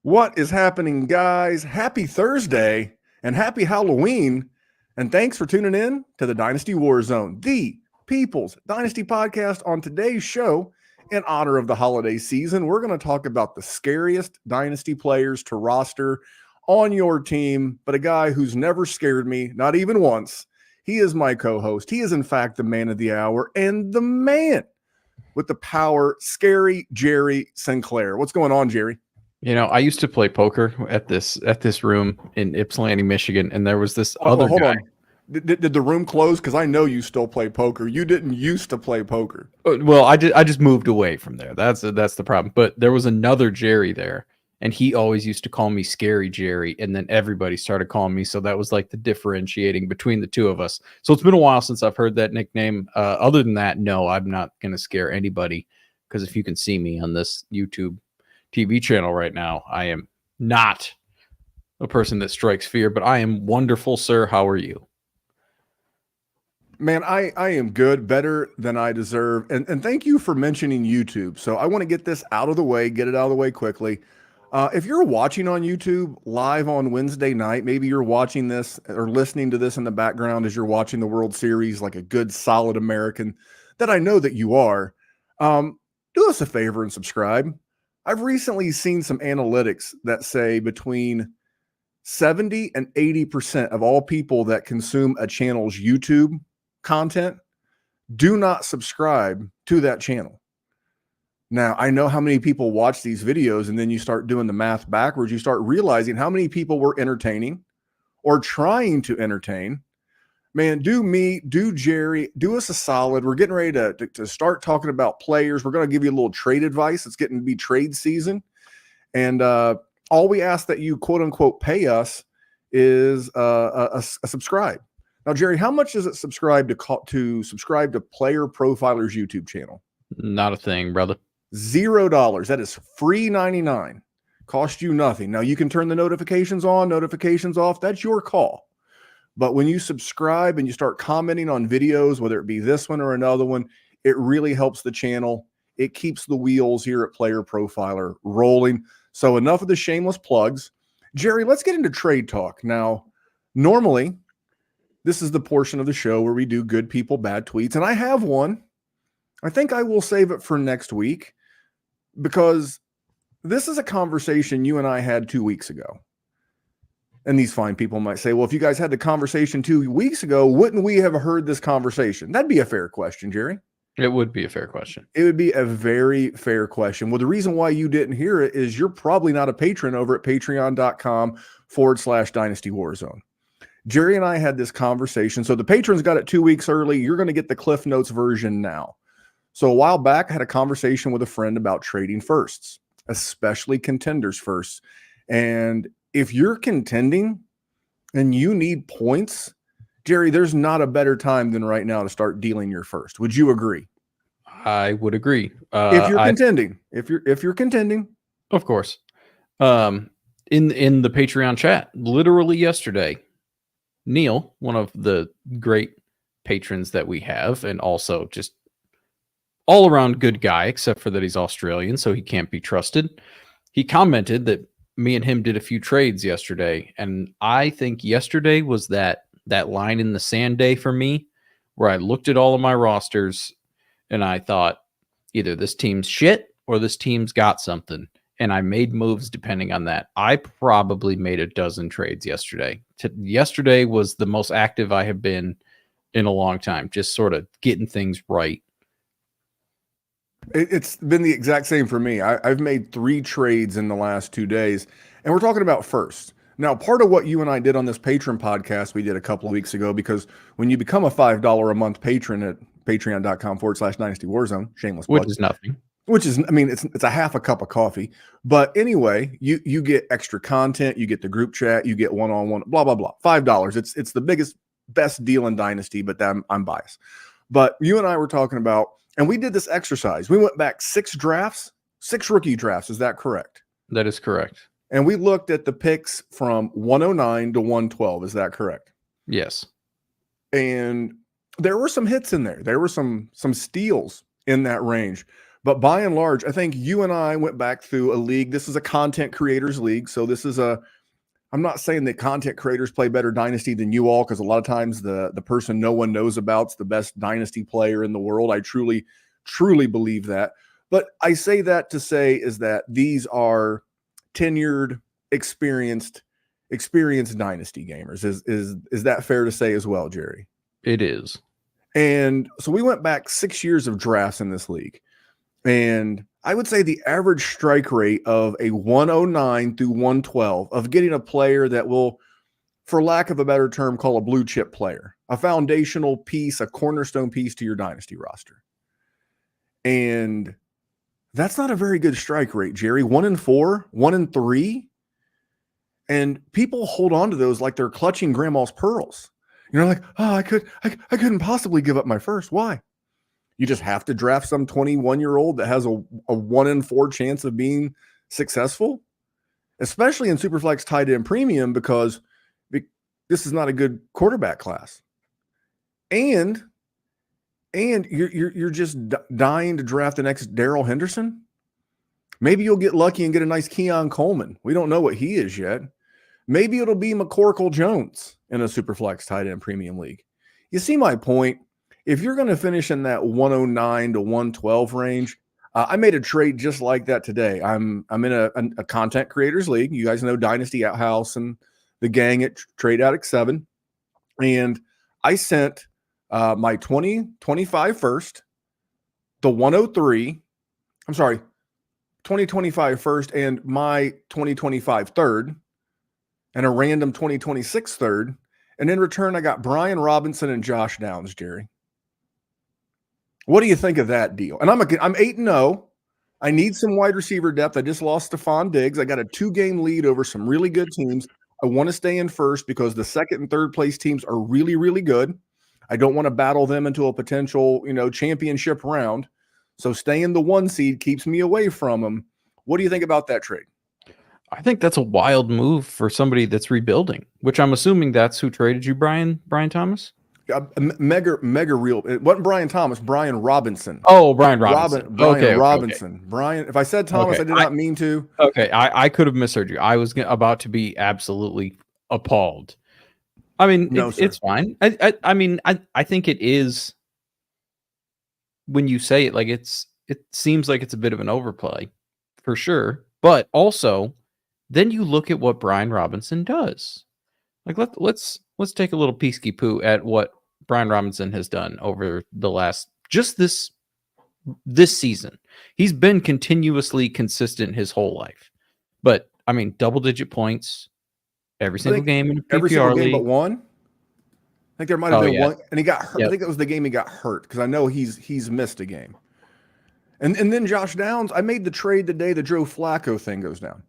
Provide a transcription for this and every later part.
What is happening, guys? Happy Thursday and happy Halloween. And thanks for tuning in to the Dynasty WarZone, the People's Dynasty podcast. On today's show, in honor of the holiday season, we're going to talk about the scariest Dynasty players to roster on your team, but a guy who's never scared me, not even once. He is my co-host. He is, in fact, the man of the hour and the man with the power, Scary Jerry Sinclair. What's going on, Jerry? You know, I used to play poker at this room in Ypsilanti, Michigan, and there was this other hold guy. on. Did the room close? Because I know you still play poker. You didn't used to play poker. Well, I just moved away from there. That's the problem. But there was another Jerry there, and he always used to call me Scary Jerry, and then everybody started calling me. So that was like the differentiating between the two of us. So it's been a while since I've heard that nickname. Other than that, no, I'm not going to scare anybody, because if you can see me on this YouTube TV channel right now, I am not a person that strikes fear, but I am wonderful, sir. How are you? Man, I am good, better than I deserve. And thank you for mentioning YouTube. So I want to get this out of the way, get it out of the way quickly. If you're watching on YouTube live on Wednesday night, maybe you're watching this or listening to this in the background as you're watching the World Series like a good, solid American that I know that you are. Do us a favor and subscribe. I've recently seen some analytics that say between 70 and 80% of all people that consume a channel's YouTube content do not subscribe to that channel. Now, I know how many people watch these videos, and then you start doing the math backwards. You start realizing how many people we're entertaining or trying to entertain. Man, do Jerry, do us a solid. We're getting ready to start talking about players. We're going to give you a little trade advice. It's getting to be trade season. And all we ask that you, quote unquote, pay us is a subscribe. Now, Jerry, how much does it subscribe to subscribe to Player Profiler's YouTube channel? Not a thing, brother. $0. That is free 99. Cost you nothing. Now, you can turn the notifications on, notifications off. That's your call. But when you subscribe and you start commenting on videos, whether it be this one or another one, it really helps the channel. It keeps the wheels here at Player Profiler rolling. So enough of the shameless plugs. Jerry, let's get into trade talk. Now, normally, this is the portion of the show where we do good people, bad tweets. And I have one. I think I will save it for next week because this is a conversation you and I had 2 weeks ago. And these fine people might say, well, if you guys had the conversation 2 weeks ago, wouldn't we have heard this conversation? That'd be a fair question, Jerry. It would be a fair question. It would be a very fair question. Well, the reason why you didn't hear it is you're probably not a patron over at patreon.com/Dynasty WarZone. Jerry and I had this conversation. So the patrons got it 2 weeks early. You're going to get the Cliff Notes version now. So a while back, I had a conversation with a friend about trading firsts, especially contenders firsts. And if you're contending and you need points, Jerry, there's not a better time than right now to start dealing your first. Would you agree? I would agree. If you're contending, if you're contending, of course. In the Patreon chat, literally yesterday, Neil, one of the great patrons that we have, and also just all around good guy, except for that he's Australian, so he can't be trusted. He commented that me and him did a few trades yesterday, and I think yesterday was that line in the sand day for me, where I looked at all of my rosters and I thought either this team's shit or this team's got something, and I made moves depending on that. I probably made a dozen trades yesterday. Yesterday was the most active I have been in a long time, just sort of getting things right. It's been the exact same for me. I've made 3 trades in the last 2 days, and we're talking about first. Now, part of what you and I did on this patron podcast, we did a couple of weeks ago, because when you become a $5 a month patron at patreon.com/Dynasty WarZone, shameless plug, Which is nothing. Which is, I mean, it's a half a cup of coffee. But anyway, you get extra content, you get the group chat, you get one-on-one, blah, blah, blah. $5. It's the biggest, best deal in Dynasty, but I'm biased. But you and I were talking about, and we did this exercise. We went back 6 rookie drafts. Is that correct? That is correct. And we looked at the picks from 109 to 112. Is that correct? Yes. And there were some hits in there. There were some steals in that range. But by and large, I think you and I went back through a league. This is a content creators league. So this is I'm not saying that content creators play better Dynasty than you all, because a lot of times the person no one knows about is the best Dynasty player in the world. I truly, truly believe that. But I say that to say is that these are tenured, experienced Dynasty gamers. Is that fair to say as well, Jerry? It is. And so we went back 6 years of drafts in this league. And I would say the average strike rate of a 109 through 112 of getting a player that will, for lack of a better term, call a blue chip player, a foundational piece, a cornerstone piece to your Dynasty roster. And that's not a very good strike rate, Jerry. 1 in 4, 1 in 3. And people hold on to those like they're clutching grandma's pearls. You're like, oh, I couldn't possibly give up my first. Why? You just have to draft some 21-year-old that has a 1 in 4 chance of being successful, especially in Superflex tight end premium, because this is not a good quarterback class. And you're just dying to draft the next Darrell Henderson. Maybe you'll get lucky and get a nice Keon Coleman. We don't know what he is yet. Maybe it'll be McCorkle Jones in a Superflex tight end premium league. You see my point? If you're going to finish in that 109 to 112 range, I made a trade just like that today. I'm in a content creators league. You guys know Dynasty Outhouse and the gang at Trade Addict 7. And I sent my 2025 first, the 103, 2025 first, and my 2025 third, and a random 2026 third. And in return, I got Brian Robinson and Josh Downs, Jerry. What do you think of that deal? And I'm 8-0. I need some wide receiver depth. I just lost Stephon Diggs. I got a 2-game lead over some really good teams. I want to stay in first because the second and third place teams are really, really good. I don't want to battle them into a potential, championship round. So staying the 1 seed keeps me away from them. What do you think about that trade? I think that's a wild move for somebody that's rebuilding, which I'm assuming that's who traded you, Brian Thomas? Mega real. It wasn't Brian Thomas, Brian Robinson. Oh, Brian Robinson. Brian Robinson. Okay. Brian, if I said Thomas, okay. I did not mean to. Okay, I could have misheard you. I was about to be absolutely appalled. I mean, no, it's fine. I think it is, when you say it, like it seems like it's a bit of an overplay for sure. But also, then you look at what Brian Robinson does. Like let's take a little peesky poo at what Brian Robinson has done over the last, just this season. He's been continuously consistent his whole life. But I mean, double-digit points every single game in a PPR every single game league. but one. I think there might have been one, and he got hurt. Yep. I think it was the game he got hurt, because I know he's missed a game. And then Josh Downs, I made the trade the day the Joe Flacco thing goes down.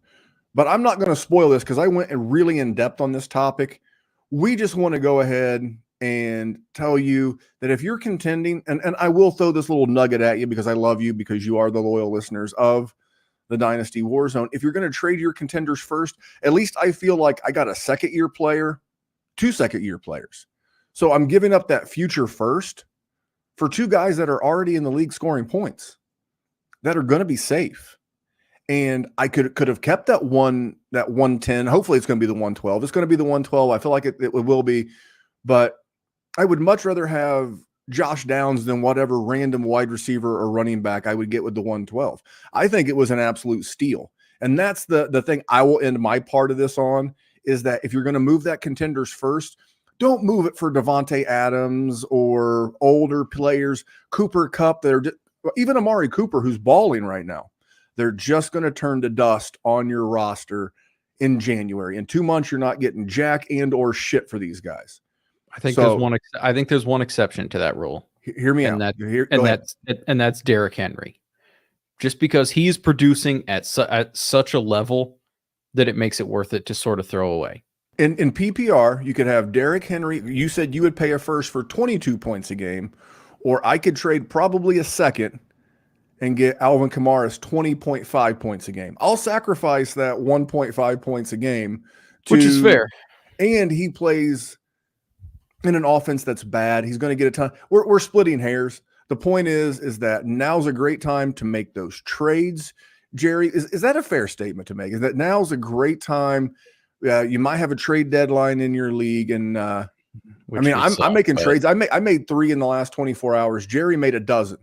But I'm not going to spoil this because I went really in depth on this topic. We just want to go ahead and tell you that if you're contending, and I will throw this little nugget at you because I love you, because you are the loyal listeners of the Dynasty WarZone. If you're going to trade your contenders first, at least I feel like I got a second-year player, 2 second-year players. So I'm giving up that future first for 2 guys that are already in the league scoring points that are going to be safe. And I could have kept that 110. Hopefully it's going to be the 112. It's going to be the 112. I feel like it will be. But I would much rather have Josh Downs than whatever random wide receiver or running back I would get with the 112. I think it was an absolute steal. And that's the thing I will end my part of this on, is that if you're going to move that contenders first, don't move it for Devontae Adams or older players, Cooper Kupp, even Amari Cooper, who's balling right now. They're just going to turn to dust on your roster in January. In 2 months, you're not getting jack and or shit for these guys. I think there's one exception to that rule. Hear me out. That's Derrick Henry. Just because he's producing at such a level that it makes it worth it to sort of throw away. In PPR, you could have Derrick Henry. You said you would pay a first for 22 points a game, or I could trade probably a second and get Alvin Kamara's 20.5 points a game. I'll sacrifice that 1.5 points a game, which is fair. And he plays in an offense that's bad. He's going to get a ton. We're splitting hairs, The point is that now's a great time to make those trades. Jerry, is that a fair statement to make? Is that now's a great time? You might have a trade deadline in your league, and I mean, I'm making trades. I made 3 in the last 24 hours. Jerry made a dozen,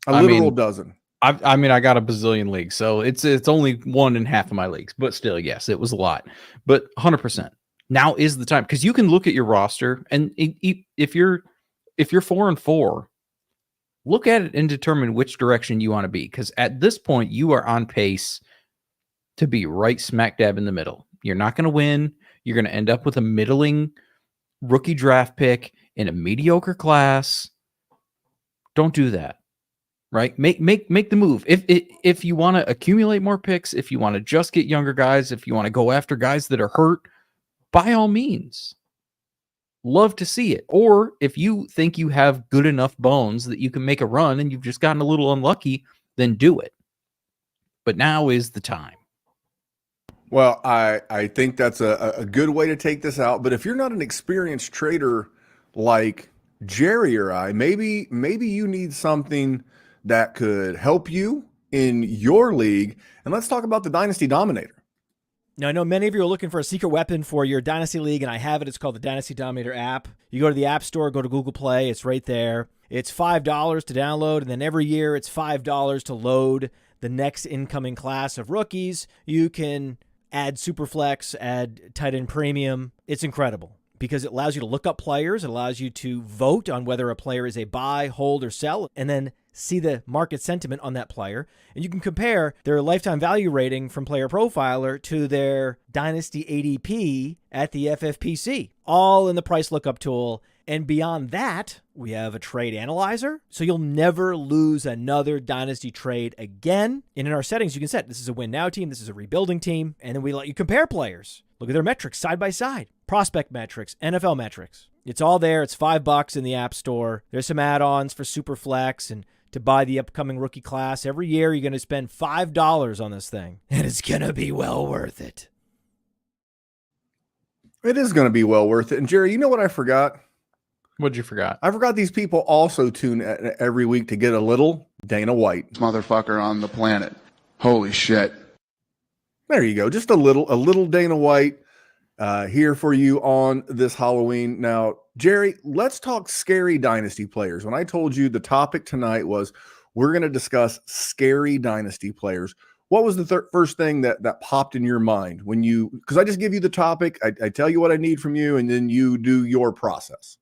literal dozen. I mean, I got a bazillion leagues, so it's only 1 in half of my leagues, but still, yes, it was a lot. But 100%, now is the time, because you can look at your roster, and if you're 4-4, look at it and determine which direction you want to be, because at this point, you are on pace to be right smack dab in the middle. You're not going to win. You're going to end up with a middling rookie draft pick in a mediocre class. Don't do that. Right? Make the move. If you want to accumulate more picks, if you want to just get younger guys, if you want to go after guys that are hurt, by all means. Love to see it. Or if you think you have good enough bones that you can make a run and you've just gotten a little unlucky, then do it. But now is the time. Well, I think that's a good way to take this out. But if you're not an experienced trader like Jerry or I, maybe you need something that could help you in your league. And let's talk about the Dynasty Dominator. Now, I know many of you are looking for a secret weapon for your Dynasty League, and I have it. It's called the Dynasty Dominator app. You go to the App Store, go to Google Play. It's right there. It's $5 to download, and then every year it's $5 to load the next incoming class of rookies. You can add Superflex, add tight end premium. It's incredible because it allows you to look up players. It allows you to vote on whether a player is a buy, hold, or sell, and then see the market sentiment on that player. And you can compare their lifetime value rating from PlayerProfiler to their Dynasty ADP at the FFPC, all in the price lookup tool. And beyond that, we have a trade analyzer, so you'll never lose another Dynasty trade again. And in our settings, you can set this is a win now team, this is a rebuilding team, and then we let you compare players. Look at their metrics side by side, prospect metrics, NFL metrics. It's all there. It's $5 in the App Store. There's some add-ons for Superflex and to buy the upcoming rookie class. Every year, you're going to spend $5 on this thing, and it's going to be well worth it. It is going to be well worth it. And Jerry, you know what I forgot? What'd you forgot? I forgot these people also tune every week to get a little Dana White. Motherfucker on the planet. Holy shit. There you go. Just a little Dana White here for you on this Halloween. Now, Jerry, let's talk scary Dynasty players. When I told you the topic tonight was we're going to discuss scary Dynasty players, what was the first thing that popped in your mind when you, because I just give you the topic, I tell you what I need from you, and then you do your process.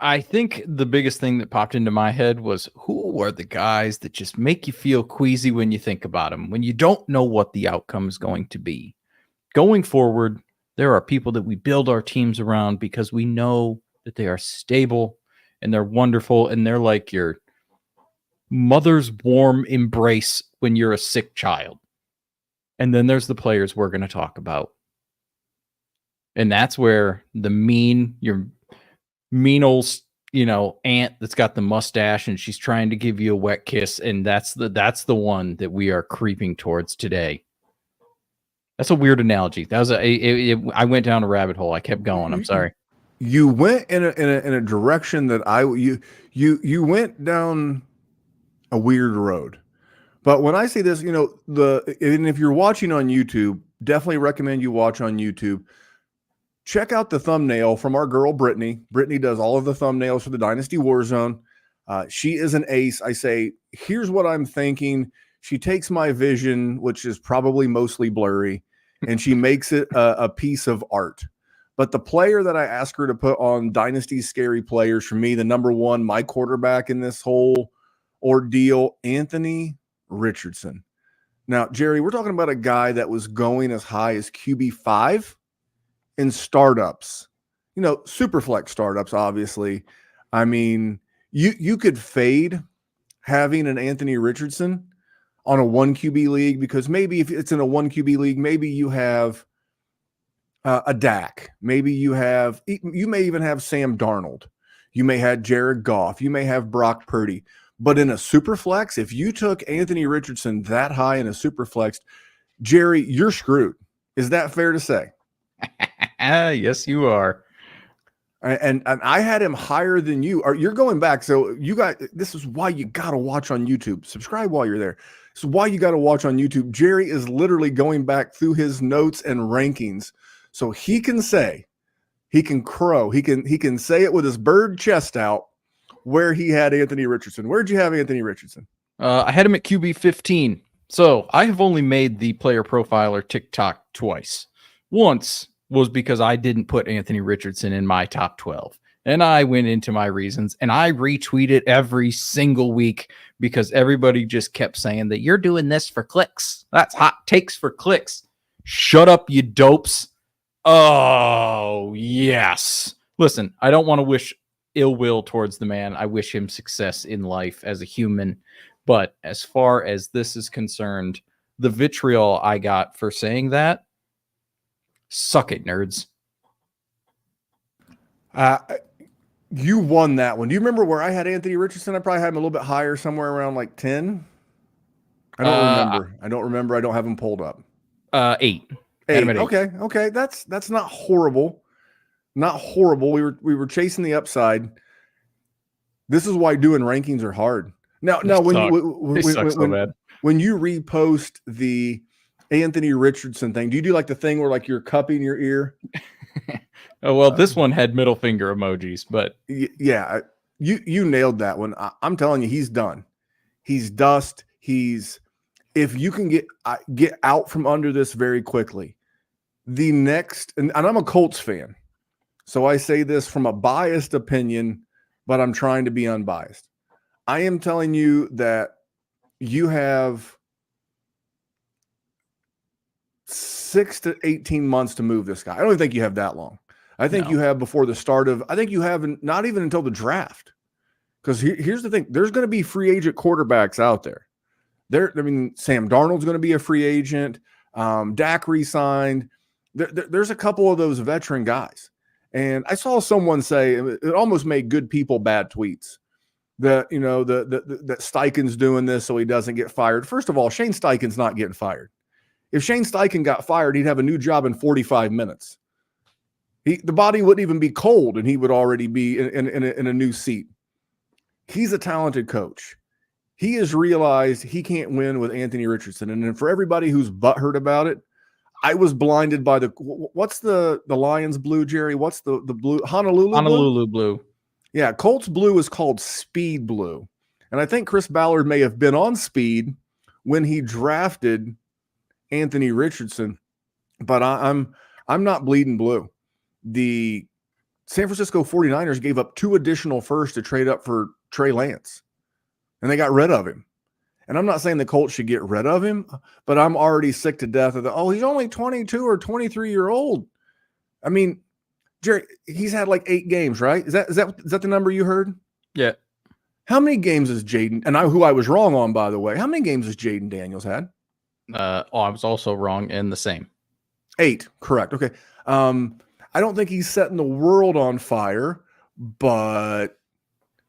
I think the biggest thing that popped into my head was, who are the guys that just make you feel queasy when you think about them, when you don't know what the outcome is going to be? Going forward, there are people that we build our teams around because we know that they are stable and they're wonderful and they're like your mother's warm embrace when you're a sick child. And then there's the players we're going to talk about. And that's where your mean old, aunt that's got the mustache and she's trying to give you a wet kiss. And that's the one that we are creeping towards today. That's a weird analogy. That was I went down a rabbit hole. I kept going. I'm sorry. You went in a direction that you went down a weird road. But when I say this, and if you're watching on YouTube, definitely recommend you watch on YouTube. Check out the thumbnail from our girl, Brittany. Brittany does all of the thumbnails for the Dynasty WarZone. She is an ace. I say, here's what I'm thinking. She takes my vision, which is probably mostly blurry, and she makes it a piece of art. But the player that I asked her to put on Dynasty Scary Players, for me, the number one, my quarterback in this whole ordeal, Anthony Richardson. Now, Jerry, we're talking about a guy that was going as high as QB5 in startups, Superflex startups, obviously. I mean, you could fade having an Anthony Richardson on a 1 QB league, because maybe if it's in a 1 QB league, maybe you have a Dak. Maybe you may even have Sam Darnold. You may have Jared Goff. You may have Brock Purdy. But in a Superflex, if you took Anthony Richardson that high in a Superflex, Jerry, you're screwed. Is that fair to say? Yes, you are. And I had him higher than you. Or you're going back. So you got, this is why you got to watch on YouTube. Subscribe while you're there. This is why you got to watch on YouTube. Jerry is literally going back through his notes and rankings. So he can say, he can crow, he can say it with his bird chest out where he had Anthony Richardson. Where'd you have Anthony Richardson? I had him at QB 15. So I have only made the player profiler TikTok twice. Once was because I didn't put Anthony Richardson in my top 12. And I went into my reasons and I retweeted every single week because everybody just kept saying that you're doing this for clicks. That's hot takes for clicks. Shut up, you dopes. Oh, yes. Listen, I don't want to wish ill will towards the man. I wish him success in life as a human. But as far as this is concerned, the vitriol I got for saying that, suck it, nerds. You won that one. Do you remember where I had Anthony Richardson? I probably had him a little bit higher, somewhere around like 10. I don't remember. I don't remember. I don't have him pulled up. 8. 8. Okay. That's not horrible. Not horrible. We were chasing the upside. This is why doing rankings are hard. Now when you repost the Anthony Richardson thing, do you do like the thing where like you're cupping your ear? Oh, well, this one had middle finger emojis, but yeah, you nailed that one. I'm telling you, he's done. He's dust. If you can get out from under this very quickly, the next, and I'm a Colts fan, so I say this from a biased opinion, but I'm trying to be unbiased. I am telling you that you have 6 to 18 months to move this guy. I don't even think you have that long. I think you have before the start of, I think you have not even until the draft. Because here's the thing. There's going to be free agent quarterbacks out there. Sam Darnold's going to be a free agent. Dak re-signed. There's a couple of those veteran guys. And I saw someone say, it almost made good people bad tweets. That Steichen's doing this so he doesn't get fired. First of all, Shane Steichen's not getting fired. If Shane Steichen got fired, he'd have a new job in 45 minutes. The body wouldn't even be cold, and he would already be in a new seat. He's a talented coach. He has realized he can't win with Anthony Richardson. And then for everybody who's butthurt about it, I was blinded by what's the Lions blue, Jerry? What's the blue? Honolulu blue. Yeah, Colts blue is called speed blue. And I think Chris Ballard may have been on speed when he drafted Anthony Richardson, but I'm not bleeding blue. The San Francisco 49ers gave up 2 additional firsts to trade up for Trey Lance, and they got rid of him. And I'm not saying the Colts should get rid of him, but I'm already sick to death of he's only 22 or 23-year-old. I mean, Jerry, he's had like 8 games, right? Is that the number you heard? Yeah. How many games has Jaden, and who I was wrong on, by the way, how many games has Jaden Daniels had? I was also wrong in the same. 8, correct. Okay. I don't think he's setting the world on fire, but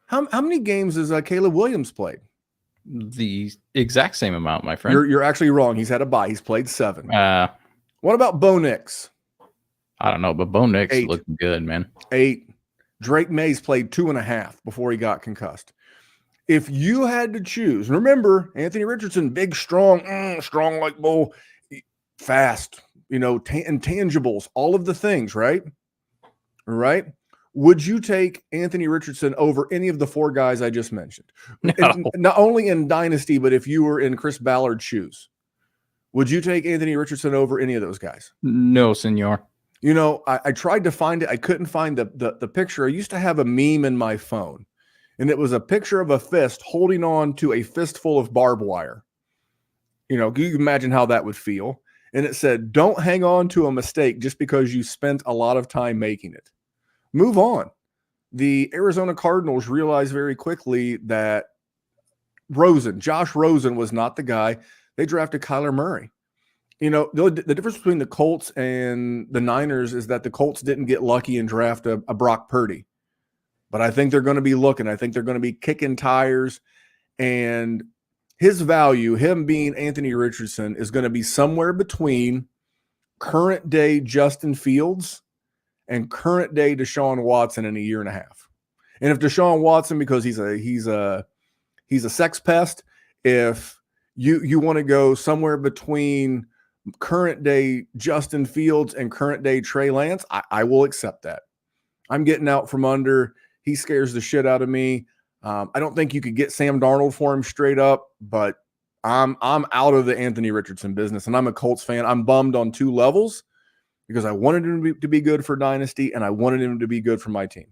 how many games has Caleb Williams played? The exact same amount, my friend. You're actually wrong. He's had a bye. He's played 7. What about Bo Nix? I don't know, but Bo Nix looking good, man. 8. Drake Mays played 2.5 before he got concussed. If you had to choose, remember Anthony Richardson, big, strong like Bo, fast, intangibles, all of the things, right? Right? Would you take Anthony Richardson over any of the 4 guys I just mentioned? No. Not only in Dynasty, but if you were in Chris Ballard's shoes, would you take Anthony Richardson over any of those guys? No, senor. I tried to find it. I couldn't find the picture. I used to have a meme in my phone, and it was a picture of a fist holding on to a fistful of barbed wire. Can you imagine how that would feel? And it said, don't hang on to a mistake just because you spent a lot of time making it. Move on. The Arizona Cardinals realized very quickly that Josh Rosen was not the guy. They drafted Kyler Murray. The difference between the Colts and the Niners is that the Colts didn't get lucky and draft a Brock Purdy. But I think they're going to be looking. I think they're going to be kicking tires. And his value, him being Anthony Richardson, is going to be somewhere between current day Justin Fields and current day Deshaun Watson in a year and a half. And if Deshaun Watson, because he's a sex pest, if you want to go somewhere between current day Justin Fields and current day Trey Lance, I will accept that. I'm getting out from under. He scares the shit out of me. I don't think you could get Sam Darnold for him straight up, but I'm out of the Anthony Richardson business, and I'm a Colts fan. I'm bummed on two levels because I wanted him to be good for Dynasty, and I wanted him to be good for my team.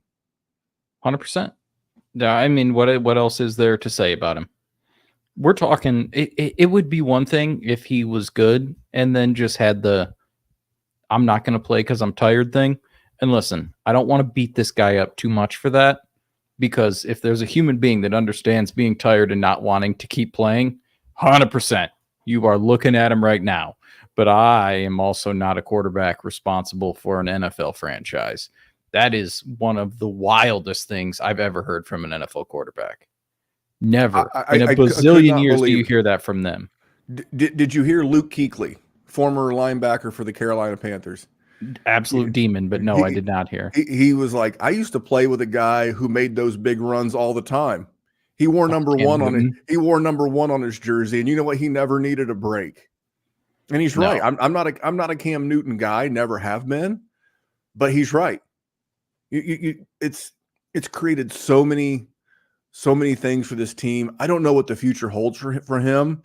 100%. Yeah, I mean, what else is there to say about him? We're talking, it would be one thing if he was good and then just had the I'm not going to play because I'm tired thing. And listen, I don't want to beat this guy up too much for that, because if there's a human being that understands being tired and not wanting to keep playing, 100%, you are looking at him right now. But I am also not a quarterback responsible for an NFL franchise. That is one of the wildest things I've ever heard from an NFL quarterback. Never in a bazillion years do you hear that from them. Did you hear Luke Kuechly, former linebacker for the Carolina Panthers? Absolute demon, but no, I did not hear. He was like, I used to play with a guy who made those big runs all the time. He wore number one on it. He wore number one on his jersey, and you know what? He never needed a break. And he's right. I'm not a Cam Newton guy. Never have been, but he's right. It's created so many things for this team. I don't know what the future holds for him.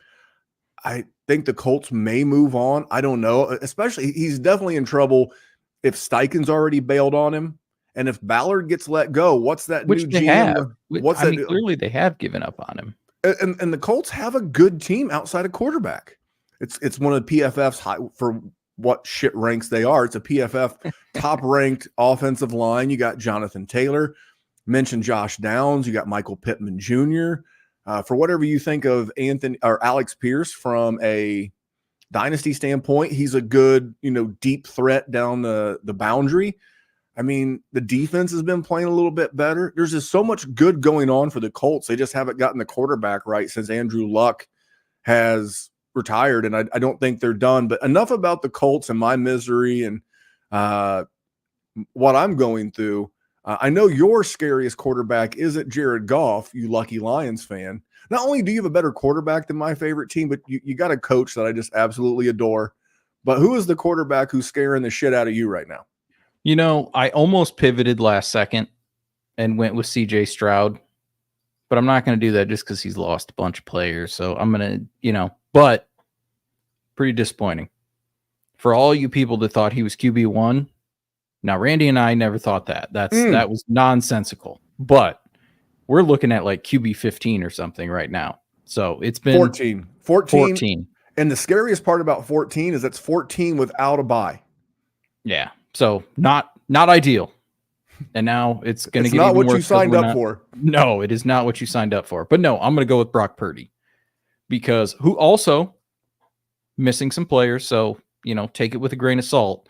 I think the Colts may move on. I don't know. Especially, he's definitely in trouble if Steichen's already bailed on him, and if Ballard gets let go. What's that Which new they GM? have. Clearly they have given up on him. And the Colts have a good team outside of quarterback. It's one of the PFF's high, for what shit ranks they are. It's a PFF top ranked offensive line. You got Jonathan Taylor, mentioned Josh Downs. You got Michael Pittman Jr. For whatever you think of Anthony or Alex Pierce from a dynasty standpoint, he's a good, deep threat down the boundary. I mean, the defense has been playing a little bit better. There's just so much good going on for the Colts. They just haven't gotten the quarterback right since Andrew Luck has retired, and I don't think they're done. But enough about the Colts and my misery and what I'm going through. I know your scariest quarterback isn't Jared Goff, you lucky Lions fan. Not only do you have a better quarterback than my favorite team, but you got a coach that I just absolutely adore. But who is the quarterback who's scaring the shit out of you right now? I almost pivoted last second and went with CJ Stroud, but I'm not going to do that just because he's lost a bunch of players. So I'm going to, but pretty disappointing for all you people that thought he was QB1. Now, Randy and I never thought that. That was nonsensical. But we're looking at like QB 15 or something right now. So it's been 14. And the scariest part about 14 is that's 14 without a bye. Yeah. So not ideal. And now it's going to get not even what worse you signed up for. No, it is not what you signed up for. But no, I'm going to go with Brock Purdy, because who also missing some players. So, take it with a grain of salt.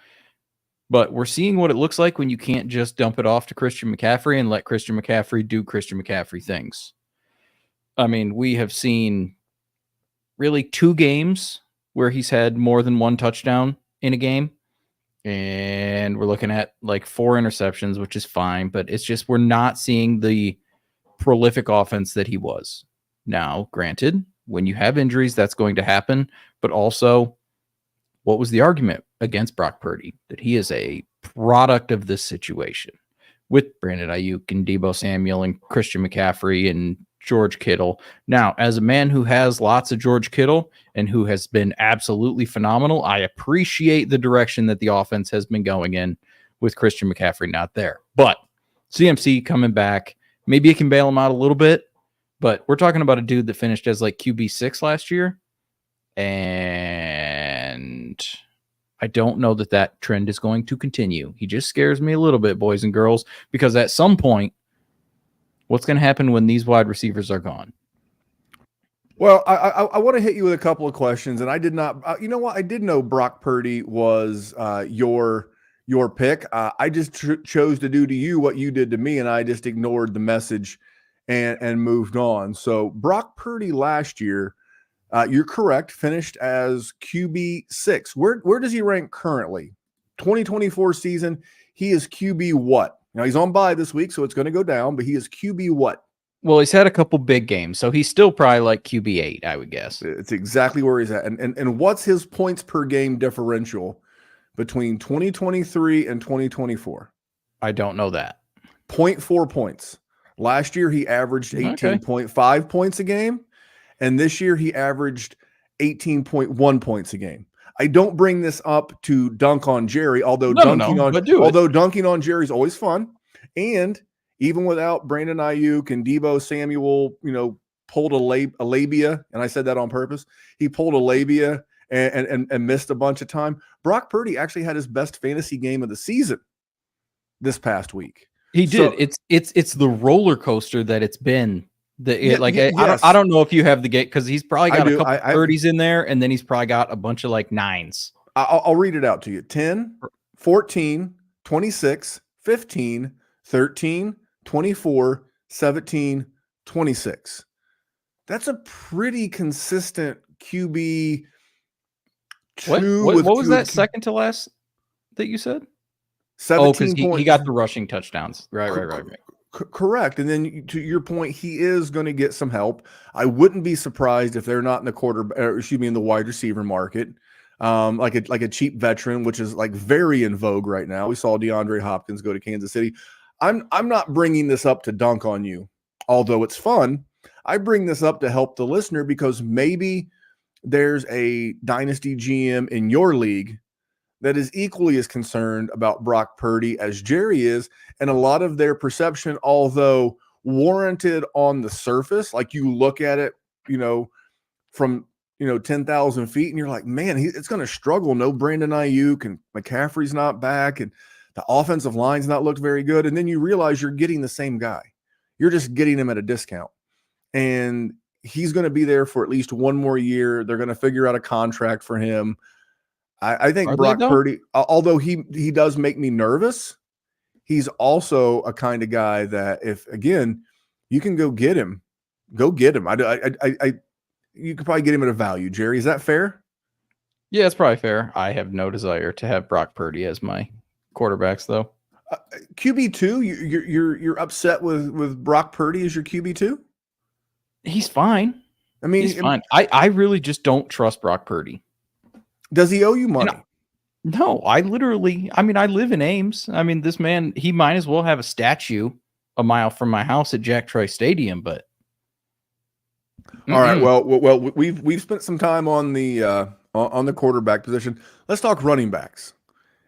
But we're seeing what it looks like when you can't just dump it off to Christian McCaffrey and let Christian McCaffrey do Christian McCaffrey things. I mean, we have seen really 2 games where he's had more than 1 touchdown in a game. And we're looking at like 4 interceptions, which is fine. But it's just we're not seeing the prolific offense that he was. Now, granted, when you have injuries, that's going to happen. But also, what was the argument against Brock Purdy? That he is a product of this situation with Brandon Ayuk and Deebo Samuel and Christian McCaffrey and George Kittle. Now, as a man who has lots of George Kittle and who has been absolutely phenomenal, I appreciate the direction that the offense has been going in with Christian McCaffrey not there. But CMC coming back, maybe it can bail him out a little bit, but we're talking about a dude that finished as like QB6 last year. And I don't know that trend is going to continue. He just scares me a little bit, boys and girls, because at some point, what's going to happen when these wide receivers are gone? Well, I want to hit you with a couple of questions, and I did not. You know what? I did know Brock Purdy was your pick. I just chose to do to you what you did to me, and I just ignored the message and moved on. So Brock Purdy last year, you're correct, finished as QB6. Where does he rank currently? 2024 season, He is QB what? Now he's on bye this week, so it's going to go down, but he is QB what? Well, he's had a couple big games, so he's still probably like QB8, I would guess. It's exactly where he's at. And what's his points per game differential between 2023 and 2024? I don't know that. 0.4 points. Last year, he averaged 18.5 points a game. And this year, he averaged 18.1 points a game. I don't bring this up to dunk on Jerry, although dunking on Jerry is always fun. And even without Brandon Ayuk and Deebo Samuel, pulled a labia, and I said that on purpose. He pulled a labia and missed a bunch of time. Brock Purdy actually had his best fantasy game of the season this past week. He did. It's the roller coaster that it's been. I don't know if you have the game, because he's probably got a couple 30s in there, and then he's probably got a bunch of like 9s. I'll read it out to you. 10, 14, 26, 15, 13, 24, 17, 26. That's a pretty consistent QB. What was that second to last that you said? 17 because he got the rushing touchdowns. Right. Correct. And then to your point, he is going to get some help. I wouldn't be surprised if they're not in the in the wide receiver market. Like a cheap veteran, which is like very in vogue right now. We saw DeAndre Hopkins go to Kansas City. I'm not bringing this up to dunk on you, although it's fun. I bring this up to help the listener because maybe there's a dynasty GM in your league that is equally as concerned about Brock Purdy as Jerry is, and a lot of their perception, although warranted on the surface, like you look at it, from 10,000 feet, and you're like, man, it's going to struggle. No Brandon Ayuk, and McCaffrey's not back, and the offensive line's not looked very good. And then you realize you're getting the same guy. You're just getting him at a discount. And he's going to be there for at least one more year. They're going to figure out a contract for him. I think Brock Purdy, although he does make me nervous, he's also a kind of guy that if, again, you can go get him. You could probably get him at a value. Jerry, is that fair? Yeah, it's probably fair. I have no desire to have Brock Purdy as my quarterbacks, though. QB2, you're upset with Brock Purdy as your QB2? He's fine. I mean, he's fine. I really just don't trust Brock Purdy. Does he owe you money? No, I live in Ames. I mean, this man, he might as well have a statue a mile from my house at Jack Troy Stadium, but. All right. Well, we've spent some time on the quarterback position. Let's talk running backs.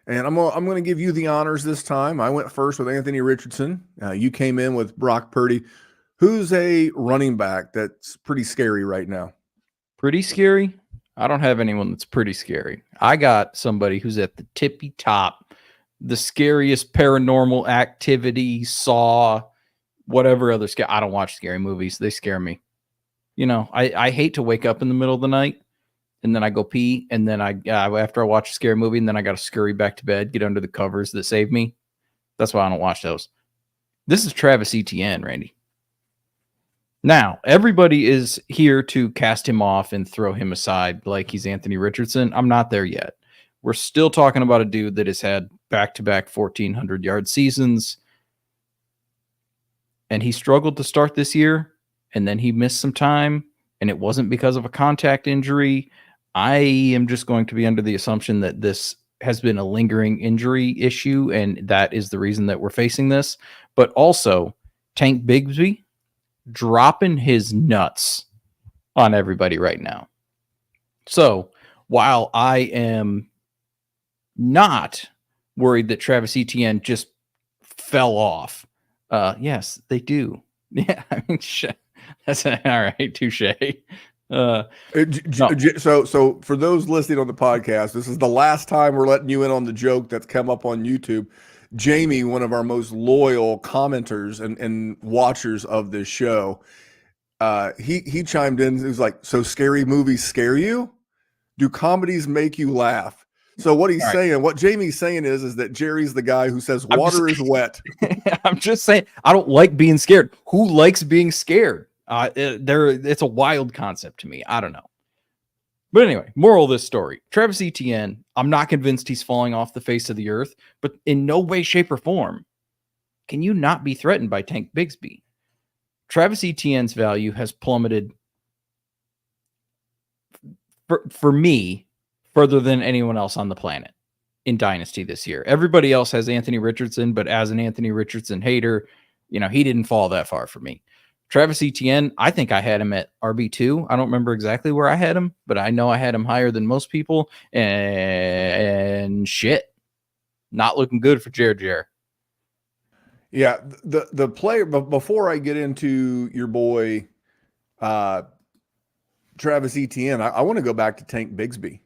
And I'm going to give you the honors this time. I went first with Anthony Richardson. You came in with Brock Purdy. Who's a running back that's pretty scary right now? Pretty scary? I don't have anyone that's pretty scary. I got somebody who's at the tippy top, the scariest paranormal activity, Saw, whatever other scare. I don't watch scary movies. They scare me. I hate to wake up in the middle of the night and then I go pee, and then after I watch a scary movie, and then I got to scurry back to bed, get under the covers that save me. That's why I don't watch those. This is Travis Etienne, Randy. Now, everybody is here to cast him off and throw him aside like he's Anthony Richardson. I'm not there yet. We're still talking about a dude that has had back-to-back 1,400-yard seasons, and he struggled to start this year, and then he missed some time, and it wasn't because of a contact injury. I am just going to be under the assumption that this has been a lingering injury issue, and that is the reason that we're facing this. But also, Tank Bigsby dropping his nuts on everybody right now. So while I am not worried that Travis Etienne just fell off, yes, they do. Yeah, I mean, that's all right. Touche. No. So for those listening on the podcast, this is the last time we're letting you in on the joke that's come up on YouTube. Jamie, one of our most loyal commenters and watchers of this show, he chimed in. He was like, "So scary movies scare you? Do comedies make you laugh?" So what he's saying, what Jamie's saying is that Jerry's the guy who says water is wet. I'm just saying, I don't like being scared. Who likes being scared? It's a wild concept to me. I don't know. But anyway, moral of this story, Travis Etienne, I'm not convinced he's falling off the face of the earth, but in no way, shape, or form can you not be threatened by Tank Bigsby. Travis Etienne's value has plummeted for me further than anyone else on the planet in Dynasty this year. Everybody else has Anthony Richardson, but as an Anthony Richardson hater, he didn't fall that far for me. Travis Etienne, I think I had him at RB2. I don't remember exactly where I had him, but I know I had him higher than most people. And shit, not looking good for Jared. Yeah, the player. But before I get into your boy Travis Etienne, I want to go back to Tank Bigsby.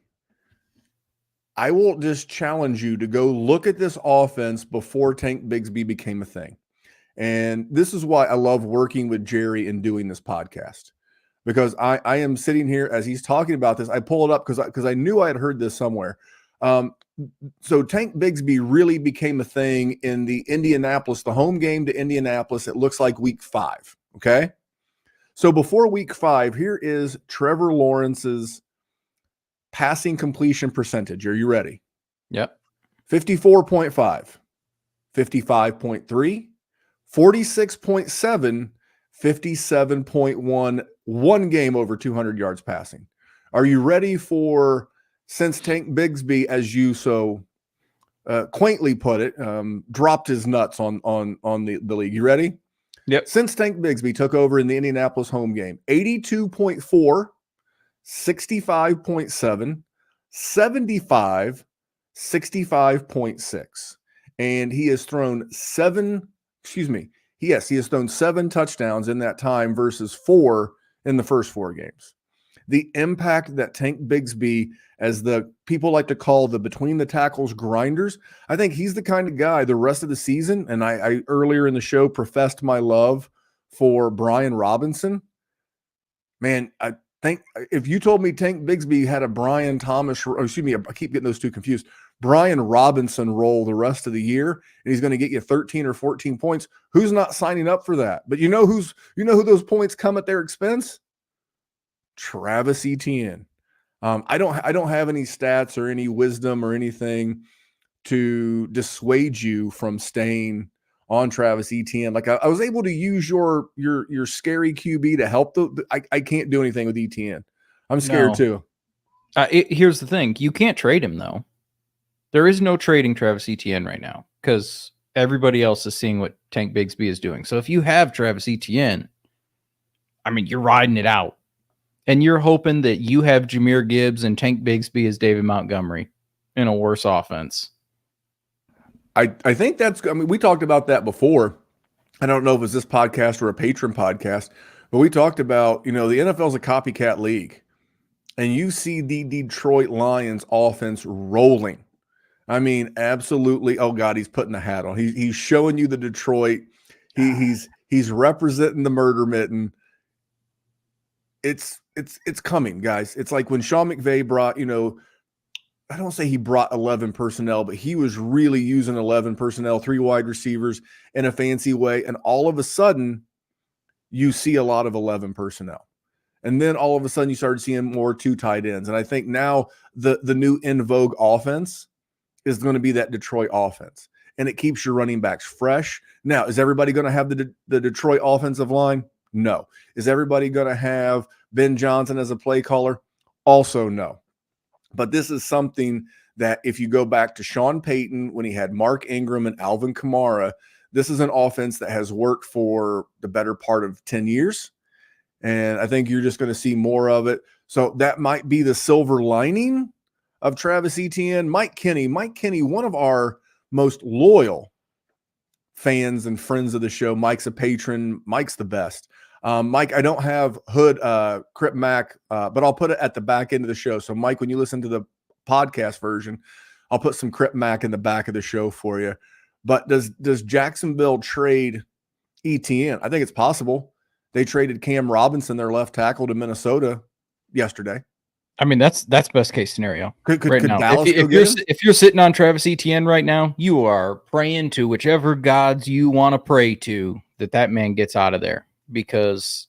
I will just challenge you to go look at this offense before Tank Bigsby became a thing. And this is why I love working with Jerry and doing this podcast, because I am sitting here as he's talking about this. I pull it up because I knew I had heard this somewhere. So Tank Bigsby really became a thing in the home game to Indianapolis. It looks like week 5. Okay. So before week 5, here is Trevor Lawrence's passing completion percentage. Are you ready? Yep. 54.5, 55.3, 46.7, 57.1, one game over 200 yards passing. Are you ready for, since Tank Bigsby, as you so quaintly put it, dropped his nuts on the league? You ready? Yep. Since Tank Bigsby took over in the Indianapolis home game, 82.4, 65.7, 75, 65.6. And he has thrown he has thrown 7 touchdowns in that time versus 4 in the first 4 games. The impact that Tank Bigsby, as the people like to call the between the tackles grinders, I think he's the kind of guy the rest of the season. And I earlier in the show professed my love for Brian Robinson. Man, I think if you told me Tank Bigsby had a Brian Robinson role the rest of the year, and he's going to get you 13 or 14 points, who's not signing up for that? But you know who those points come at their expense? Travis Etienne. I don't have any stats or any wisdom or anything to dissuade you from staying on Travis Etienne. Like I was able to use your scary QB to help I can't do anything with Etienne. I'm scared too. Here's the thing. You can't trade him though. There is no trading Travis Etienne right now because everybody else is seeing what Tank Bigsby is doing. So if you have Travis Etienne, I mean, you're riding it out. And you're hoping that you have Jahmyr Gibbs and Tank Bigsby as David Montgomery in a worse offense. I think we talked about that before. I don't know if it was this podcast or a patron podcast, but we talked about, the NFL is a copycat league. And you see the Detroit Lions offense rolling. I mean, absolutely. Oh God, he's putting the hat on. He's showing you the Detroit. He's representing the murder mitten. It's coming, guys. It's like when Sean McVay brought, I don't say he brought 11 personnel, but he was really using 11 personnel, 3 wide receivers in a fancy way. And all of a sudden you see a lot of 11 personnel. And then all of a sudden you started seeing more 2 tight ends. And I think now the new in vogue offense is going to be that Detroit offense. And it keeps your running backs fresh. Now, is everybody going to have the Detroit offensive line? No. Is everybody going to have Ben Johnson as a play caller? Also no. But this is something that if you go back to Sean Payton when he had Mark Ingram and Alvin Kamara, this is an offense that has worked for the better part of 10 years. And I think you're just going to see more of it. So that might be the silver lining of Travis Etienne. Mike Kinney, one of our most loyal fans and friends of the show. Mike's a patron. Mike's the best. Mike, I don't have Hood, Crip Mac, but I'll put it at the back end of the show. So Mike, when you listen to the podcast version, I'll put some Crip Mac in the back of the show for you. But does Jacksonville trade Etienne? I think it's possible. They traded Cam Robinson, their left tackle, to Minnesota yesterday. I mean, that's best case scenario. Could now. Dallas if you're sitting on Travis Etienne right now, you are praying to whichever gods you want to pray to that man gets out of there, because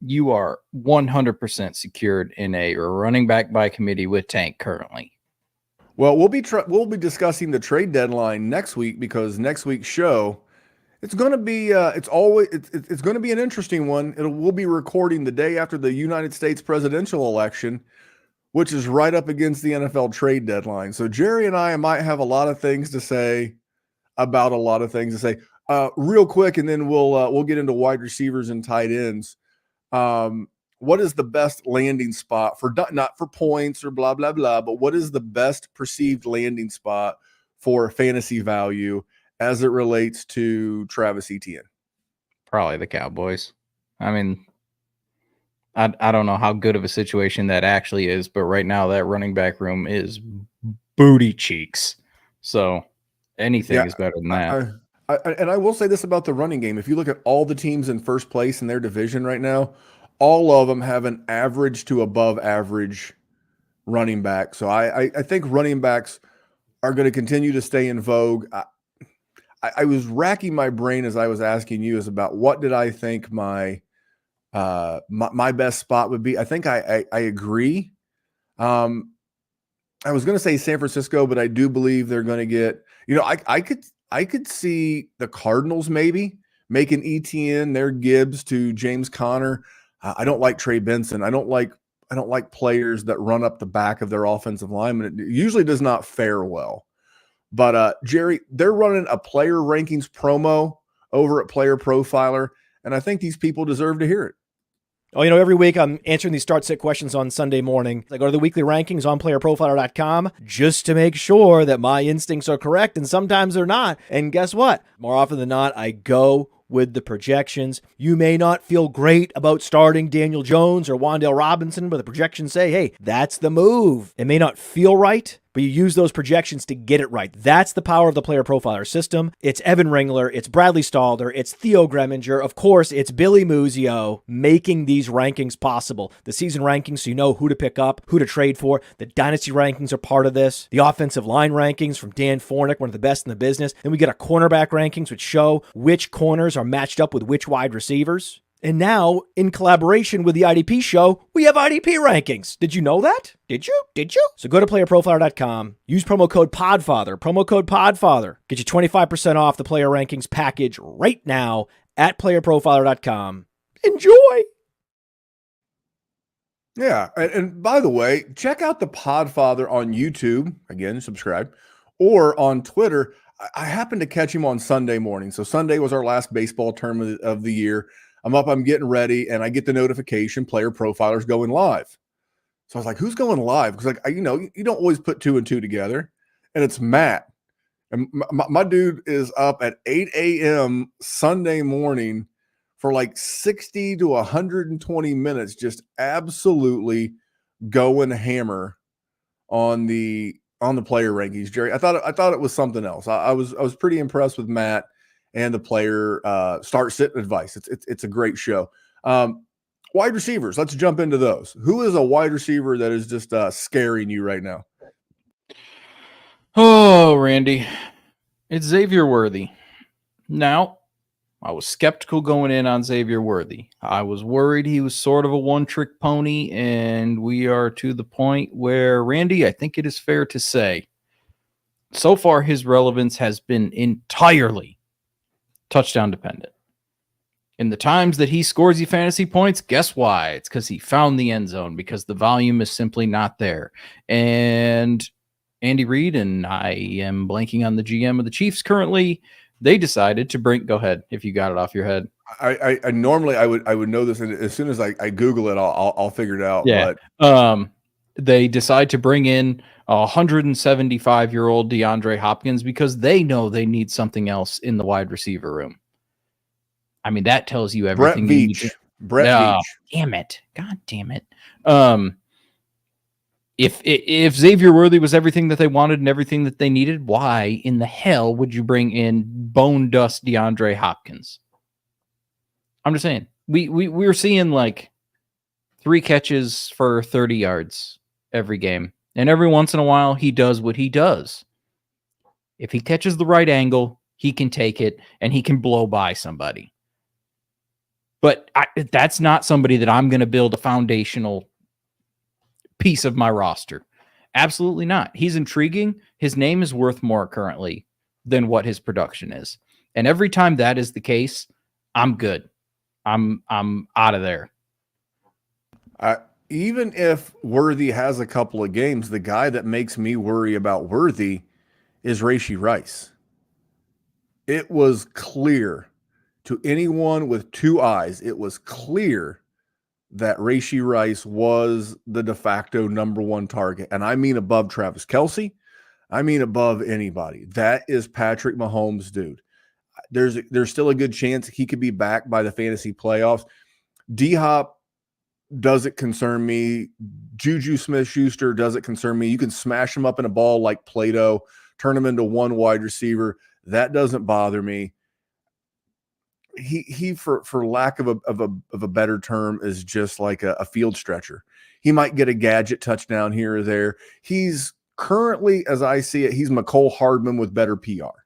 you are 100% secured in a running back by committee with Tank currently. Well, we'll be discussing the trade deadline next week, because next week's show, it's going to be it's going to be an interesting one. We'll be recording the day after the United States presidential election, which is right up against the NFL trade deadline. So Jerry and I might have a lot of things to say about a lot of things to say. Real quick, and then we'll get into wide receivers and tight ends. What is the best landing spot for, not for points or blah blah blah, but what is the best perceived landing spot for fantasy value as it relates to Travis Etienne? Probably the Cowboys. I mean, I don't know how good of a situation that actually is, but right now that running back room is booty cheeks. So anything is better than that. And I will say this about the running game. If you look at all the teams in first place in their division right now, all of them have an average to above average running back. So I think running backs are going to continue to stay in vogue. I was racking my brain as I was asking you is about what did I think my best spot would be. I think I agree. I was going to say San Francisco, but I do believe they're going to get, I could see the Cardinals maybe making ETN their Gibbs to James Conner. I don't like Trey Benson. I don't like players that run up the back of their offensive lineman. It usually does not fare well. But Jerry, they're running a player rankings promo over at Player Profiler, and I think these people deserve to hear it. Oh, every week I'm answering these start-sit questions on Sunday morning. I go to the weekly rankings on PlayerProfiler.com just to make sure that my instincts are correct, and sometimes they're not. And guess what? More often than not, I go with the projections. You may not feel great about starting Daniel Jones or Wan'Dale Robinson, but the projections say, hey, that's the move. It may not feel right, but you use those projections to get it right. That's the power of the Player Profiler system. It's Evan Ringler, it's Bradley Stalder, it's Theo Greminger, of course, it's Billy Muzio making these rankings possible. The season rankings, so you know who to pick up, who to trade for. The Dynasty rankings are part of this. The offensive line rankings from Dan Fornick, one of the best in the business. Then we get our cornerback rankings, which show which corners are matched up with which wide receivers. And now, in collaboration with the IDP show, we have IDP rankings. Did you know that? Did you? So go to playerprofiler.com, use promo code PODFATHER. Get you 25% off the player rankings package right now at playerprofiler.com. Enjoy! Yeah, and by the way, check out the Podfather on YouTube. Again, subscribe. Or on Twitter. I happened to catch him on Sunday morning. So Sunday was our last baseball term of the year. I'm getting ready, and I get the notification, Player Profiler's going live. So I was like, who's going live? Because you don't always put two and two together. And it's Matt. And my dude is up at 8 a.m. Sunday morning for like 60 to 120 minutes, just absolutely going hammer on the player rankings. Jerry, I thought it was something else. I was pretty impressed with Matt and the player start sit advice. It's a great show. Wide receivers, let's jump into those. Who is a wide receiver that is just scaring you right now? Oh, Randy, it's Xavier Worthy. Now, I was skeptical going in on Xavier Worthy. I was worried he was sort of a one-trick pony, and we are to the point where, Randy, I think it is fair to say, so far his relevance has been entirely touchdown dependent. In the times that he scores you fantasy points, guess why? It's because he found the end zone, because the volume is simply not there. And Andy Reid, and I am blanking on the GM of the Chiefs currently, they decided to bring, go ahead if you got it off your head. I normally I would know this, and as soon as I Google it, I'll figure it out. Yeah. But they decide to bring in a 175-year-old DeAndre Hopkins because they know they need something else in the wide receiver room. I mean, that tells you everything. Brett Veach. Damn it. God damn it. If Xavier Worthy was everything that they wanted and everything that they needed, why in the hell would you bring in bone dust DeAndre Hopkins? I'm just saying. We're seeing like 3 catches for 30 yards every game. And every once in a while, he does what he does. If he catches the right angle, he can take it and he can blow by somebody. But that's not somebody that I'm going to build a foundational piece of my roster. Absolutely not. He's intriguing. His name is worth more currently than what his production is. And every time that is the case, I'm good. I'm out of there. Even if Worthy has a couple of games, the guy that makes me worry about Worthy is Rashee Rice. It was clear to anyone with two eyes, it was clear that Rashee Rice was the de facto number one target. And I mean above Travis Kelce. I mean above anybody. That is Patrick Mahomes' dude. There's still a good chance he could be back by the fantasy playoffs. D-Hop doesn't concern me. Juju Smith-Schuster doesn't concern me. You can smash him up in a ball like Play-Doh, turn him into one wide receiver. That doesn't bother me. He for lack of a better term is just like a field stretcher. He might get a gadget touchdown here or there. He's currently, as I see it, he's McCole Hardman with better PR.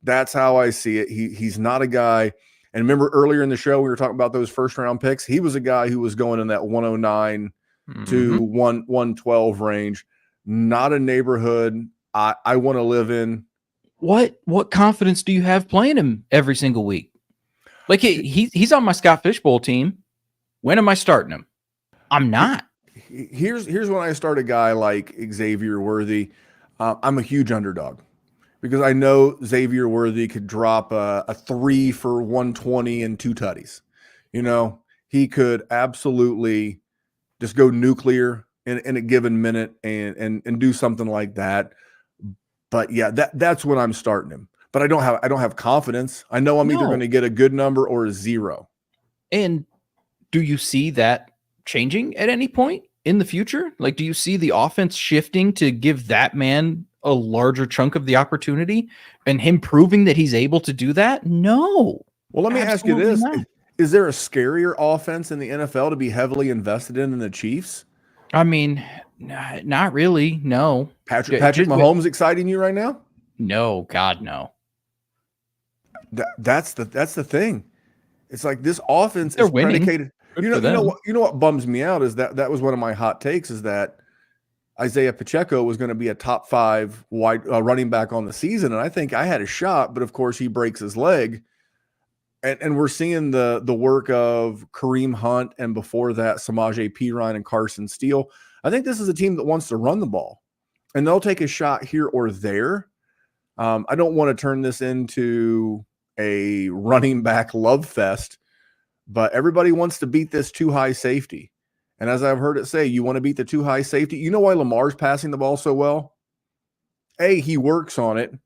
That's how I see it. He's not a guy. And remember earlier in the show, we were talking about those first round picks. He was a guy who was going in that 109 to 112 range. Not a neighborhood I want to live in. What confidence do you have playing him every single week? Like he's on my Scott Fishbowl team. When am I starting him? I'm not. Here's when I start a guy like Xavier Worthy. I'm a huge underdog because I know Xavier Worthy could drop a 3 for 120 and 2 tutties. You know, he could absolutely just go nuclear in a given minute and do something like that. But yeah, that's when I'm starting him. But I don't have confidence. I know I'm either going to get a good number or a 0. And do you see that changing at any point in the future? Like, do you see the offense shifting to give that man a larger chunk of the opportunity and him proving that he's able to do that? No. Well, let me ask you this. Is there a scarier offense in the NFL to be heavily invested in than the Chiefs? I mean, not really. No. Patrick Mahomes exciting you right now? No, God, no. That's the thing. It's like this offense is predicated. You know what bums me out is that was one of my hot takes is that Isaiah Pacheco was going to be a top 5 wide running back on the season, and I think I had a shot, but of course he breaks his leg, and we're seeing the work of Kareem Hunt and before that Samaje Perine and Carson Steele. I think this is a team that wants to run the ball, and they'll take a shot here or there. I don't want to turn this into a running back love fest, but everybody wants to beat this too high safety. And as I've heard it say, you want to beat the too high safety. You know why Lamar's passing the ball so well? He works on it.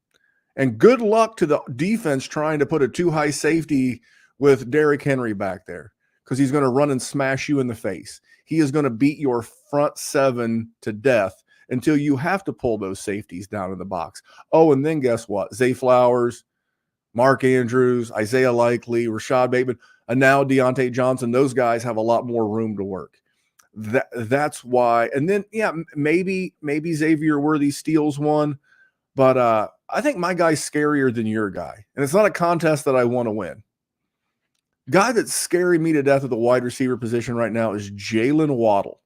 And good luck to the defense trying to put a too high safety with Derrick Henry back there because he's going to run and smash you in the face. He is going to beat your front 7 to death until you have to pull those safeties down in the box. Oh, and then guess what? Zay Flowers, Mark Andrews, Isaiah Likely, Rashad Bateman, and now Deontay Johnson. Those guys have a lot more room to work. That's why. And then, yeah, maybe Xavier Worthy steals one, but I think my guy's scarier than your guy. And it's not a contest that I want to win. Guy that's scaring me to death at the wide receiver position right now is Jalen Waddle.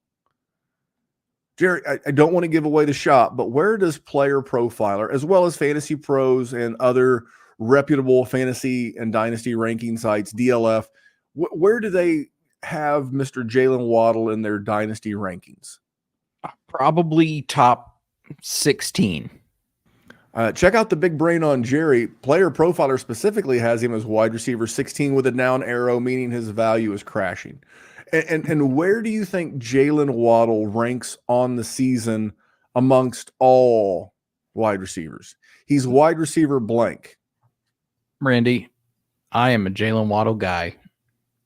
Jerry, I don't want to give away the shot, but where does Player Profiler, as well as Fantasy Pros and other reputable fantasy and dynasty ranking sites, DLF, where do they have Mr. Jalen Waddle in their dynasty rankings? Probably top 16. Check out the big brain on Jerry. Player Profiler specifically has him as wide receiver 16 with a down arrow, meaning his value is crashing. And where do you think Jalen Waddle ranks on the season amongst all wide receivers? He's wide receiver blank. Randy, I am a Jalen Waddle guy.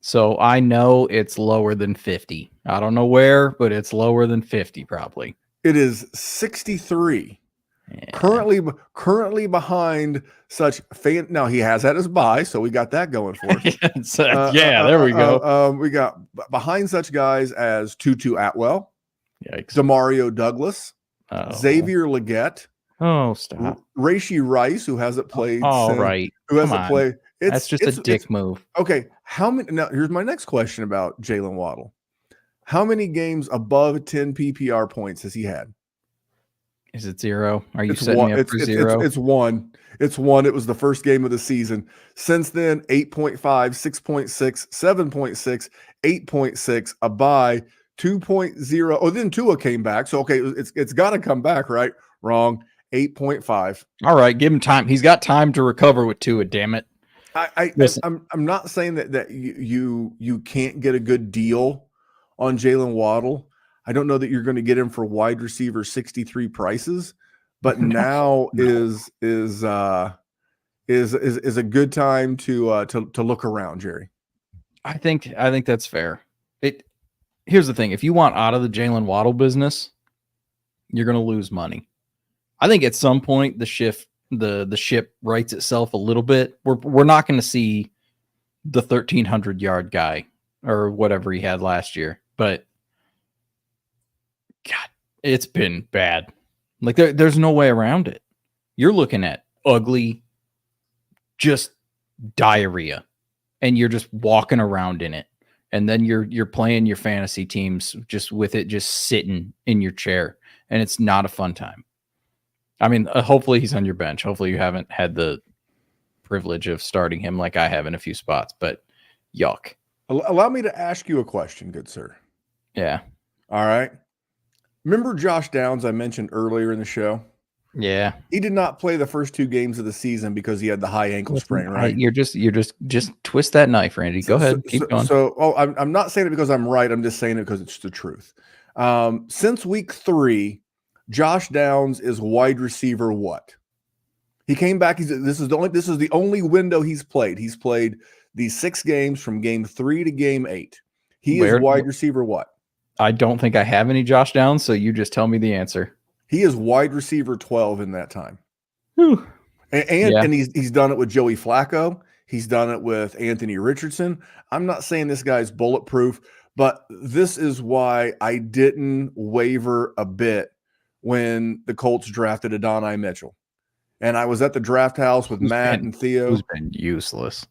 So I know it's lower than 50. I don't know where, but it's lower than 50 probably. It is 63. Yeah. Currently behind such fan. Now he has had his bye, so we got that going for us. There we go. We got behind such guys as Tutu Atwell, Yikes. Demario Douglas, Xavier Legette. Oh, stop. Rashee Rice, who hasn't played. All right. Who hasn't played. That's just a dick move. Okay. How many? Now, here's my next question about Jalen Waddle. How many games above 10 PPR points has he had? Is it 0? Are you It's setting one. me up for 0? It's one. It's one. It was the first game of the season. Since then, 8.5, 6.6, 7.6, 8.6, a bye, 2.0. Oh, then Tua came back. So okay, it's got to come back, right? Wrong. 8.5. All right, give him time. He's got time to recover with Tua. Damn it. I'm not saying that you can't get a good deal on Jalen Waddle. I don't know that you're going to get him for wide receiver 63 prices, but now is a good time to look around, Jerry. I think that's fair. Here's the thing: if you want out of the Jalen Waddle business, you're going to lose money. I think at some point the ship rights itself a little bit. We're not going to see the 1,300 yard guy or whatever he had last year, but God, it's been bad. Like there's no way around it. You're looking at ugly, just diarrhea, and you're just walking around in it. And then you're playing your fantasy teams just with it just sitting in your chair, and it's not a fun time. I mean, hopefully he's on your bench. Hopefully you haven't had the privilege of starting him like I have in a few spots, but yuck. Allow me to ask you a question, good sir. Yeah. All right. Remember Josh Downs I mentioned earlier in the show? Yeah. He did not play the first 2 games of the season because he had the high ankle sprain, right? You're just twist that knife, Randy. Go ahead. Keep going. I'm not saying it because I'm right. I'm just saying it because it's the truth. Since week 3, Josh Downs is wide receiver what? He came back. This is the only window he's played. He's played these 6 games from game 3 to game 8. He is wide receiver what? I don't think I have any Josh Downs, so you just tell me the answer. He is wide receiver 12 in that time. Whew. And he's done it with Joey Flacco. He's done it with Anthony Richardson. I'm not saying this guy's bulletproof, but this is why I didn't waver a bit when the Colts drafted Adonai Mitchell. And I was at the draft house with Matt and Theo. Who's been useless.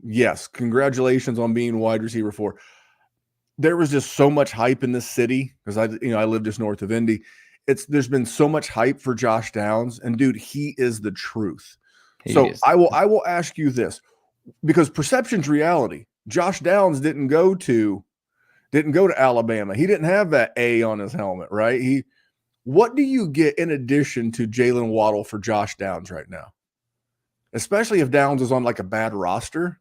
Yes, congratulations on being wide receiver 4. There was just so much hype in this city because I live just north of Indy. There's been so much hype for Josh Downs, and dude, he is the truth. I will ask you this, because perception's reality. Josh Downs didn't go to Alabama. He didn't have that A on his helmet, right? What do you get in addition to Jalen Waddle for Josh Downs right now? Especially if Downs is on like a bad roster.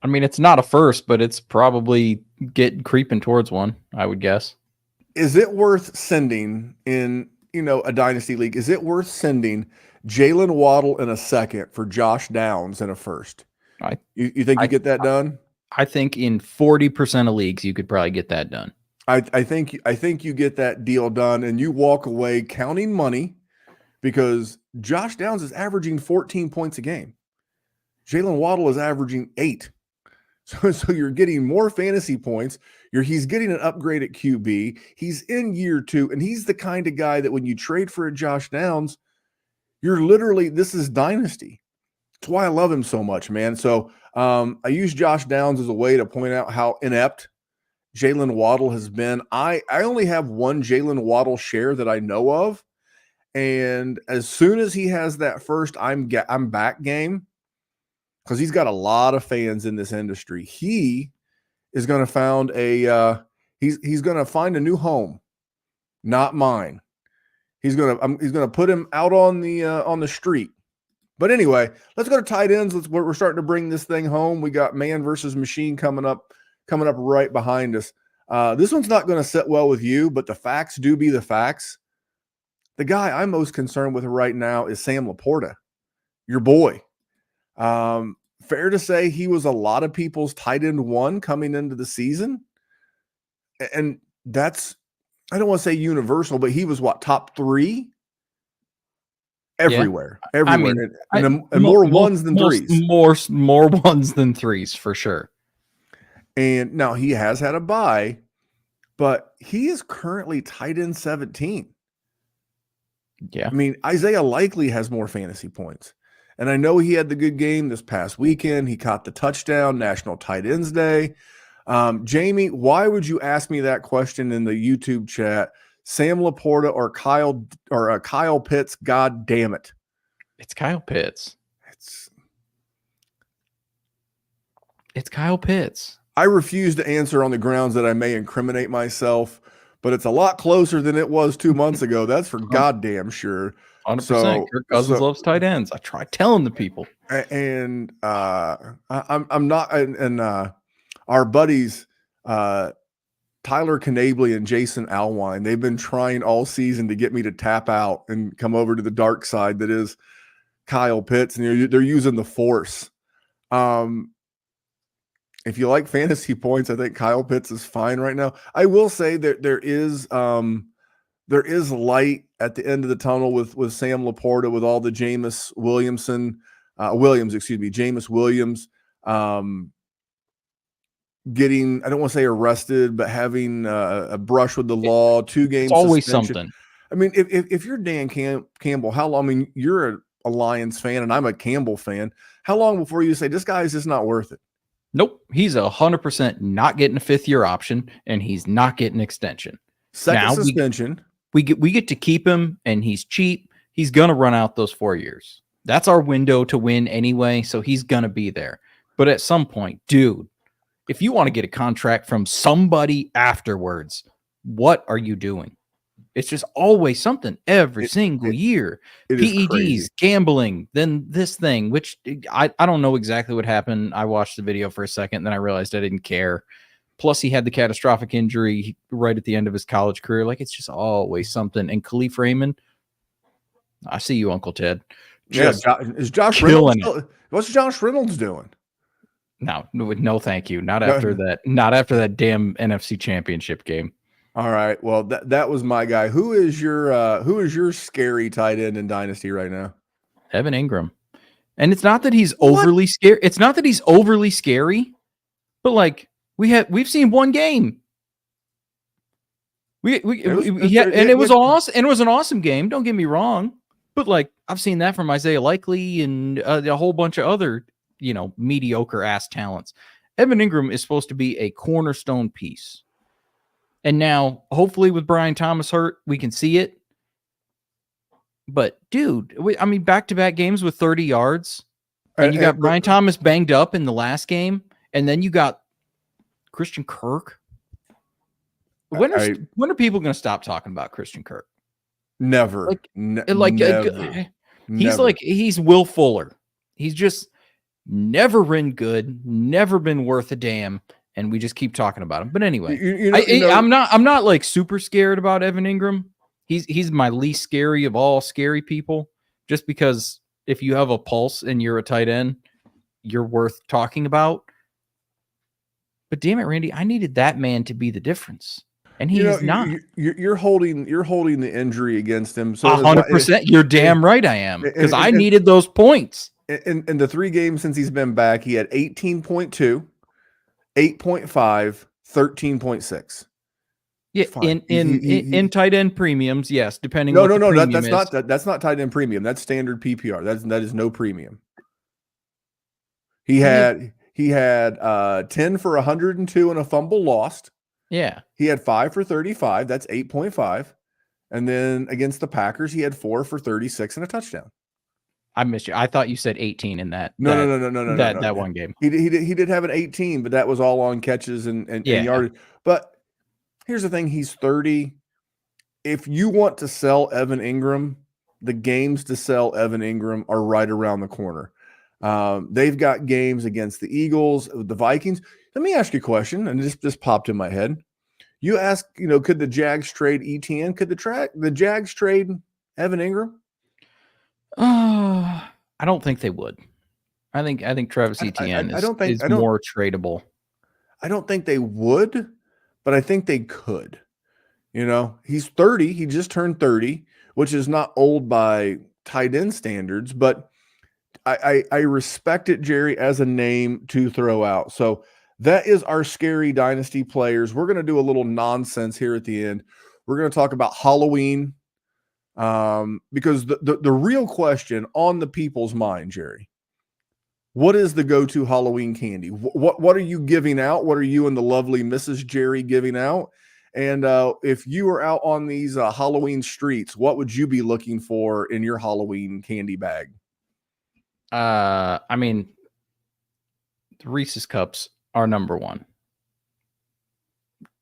I mean, it's not a first, but it's probably creeping towards one, I would guess. Is it worth sending in, a dynasty league? Is it worth sending Jalen Waddle in a second for Josh Downs in a first? You think you get that done? I think in 40% of leagues, you could probably get that done. I think you get that deal done and you walk away counting money because Josh Downs is averaging 14 points a game. Jalen Waddle is averaging 8. So you're getting more fantasy points. He's getting an upgrade at QB. He's in year 2, and he's the kind of guy that when you trade for a Josh Downs, this is dynasty. That's why I love him so much, man. So I use Josh Downs as a way to point out how inept Jalen Waddle has been. I only have one Jalen Waddle share that I know of, and as soon as he has that first I'm back game, because he's got a lot of fans in this industry. He is going to he's going to find a new home, not mine. He's going to put him out on the street. But anyway, let's go to tight ends. We're starting to bring this thing home. We got man versus machine coming up right behind us. This one's not going to sit well with you, but the facts do be the facts. The guy I'm most concerned with right now is Sam Laporta, your boy. Fair to say he was a lot of people's tight end 1 coming into the season. And that's, I don't want to say universal, but he was top 3 everywhere. Yeah. Everywhere. I mean, and more ones than threes. More ones than threes for sure. And now he has had a bye, but he is currently tight end 17. Yeah. I mean, Isaiah likely has more fantasy points. And I know he had the good game this past weekend. He caught the touchdown, National Tight Ends Day. Jamie, why would you ask me that question in the YouTube chat? Sam Laporta or Kyle Pitts? God damn it! It's Kyle Pitts. It's Kyle Pitts. I refuse to answer on the grounds that I may incriminate myself, but it's a lot closer than it was 2 months ago. That's for goddamn sure. 100%. Kirk Cousins loves tight ends. I try telling the people. And I'm not. And our buddies, Tyler Knably and Jason Alwine, they've been trying all season to get me to tap out and come over to the dark side that is Kyle Pitts, and they're using the force. If you like fantasy points, I think Kyle Pitts is fine right now. I will say that there is light at the end of the tunnel with Sam Laporta, with all the Jameis Williams, getting, I don't want to say arrested, but having a brush with the law, 2 games. It's always suspension. something. I mean, if you're Dan Campbell, how long? I mean, you're a Lions fan and I'm a Campbell fan. How long before you say this guy is just not worth it? Nope. He's 100% not getting a 5th-year option, and he's not getting an extension. Second suspension. We get to keep him, and he's cheap. He's going to run out those 4 years. That's our window to win anyway, so he's going to be there. But at some point, dude, if you want to get a contract from somebody afterwards, what are you doing? It's just always something every single year. PEDs, gambling, then this thing, which I don't know exactly what happened. I watched the video for a second, then I realized I didn't care. Plus, he had the catastrophic injury right at the end of his college career. Like, it's just always something. And Khalif Raymond, I see you, Uncle Ted. Is Josh Reynolds? What's Josh Reynolds doing? No, thank you. Not after that. Not after that damn NFC Championship game. All right. Well, that was my guy. Who is your scary tight end in Dynasty right now? Evan Ingram. And it's not that he's overly scary. It's not that he's overly scary, but like we've seen one game. It was awesome. And it was an awesome game. Don't get me wrong. But like I've seen that from Isaiah Likely and a whole bunch of other, mediocre ass talents. Evan Ingram is supposed to be a cornerstone piece. And now, hopefully, with Brian Thomas hurt, we can see it. But, dude, back-to-back games with 30 yards. And you got Brian Thomas banged up in the last game. And then you got Christian Kirk. When are people going to stop talking about Christian Kirk? Never. He's Will Fuller. He's just never been good, never been worth a damn. And we just keep talking about him. But anyway, I'm not like super scared about Evan Ingram. He's my least scary of all scary people, just because if you have a pulse and you're a tight end, you're worth talking about. But damn it, Randy, I needed that man to be the difference. And he is not. You're holding the injury against him. So 100%. You're damn right I am. Because I needed those points. In the 3 games since he's been back, he had 18.2. 8.5, 13.6. Yeah, in tight end premiums, yes, depending. No, that's not tight end premium. That's standard PPR. That is no premium. He had 10 for 102 and a fumble lost. Yeah. He had 5 for 35. That's 8.5. And then against the Packers, he had 4 for 36 and a touchdown. I missed you. I thought you said 18 in that. No. That one game. He did have an 18, but that was all on catches and yardage. But here's the thing: he's 30. If you want to sell Evan Ingram, the games to sell Evan Ingram are right around the corner. They've got games against the Eagles, the Vikings. Let me ask you a question, and this just popped in my head. You ask, could the Jags trade ETN? Could the Jags trade Evan Ingram? I don't think they would. I think Travis Etienne is more tradable. I don't think they would, but I think they could. He's 30. He just turned 30, which is not old by tight end standards, but I respect it, Jerry, as a name to throw out. So that is our scary Dynasty players. We're going to do a little nonsense here at the end. We're going to talk about Halloween. Because the real question on the people's mind, Jerry, what is the go-to Halloween candy? What are you giving out? What are you and the lovely Mrs. Jerry giving out? And if you were out on these Halloween streets, what would you be looking for in your Halloween candy bag? I mean, the Reese's Cups are number one.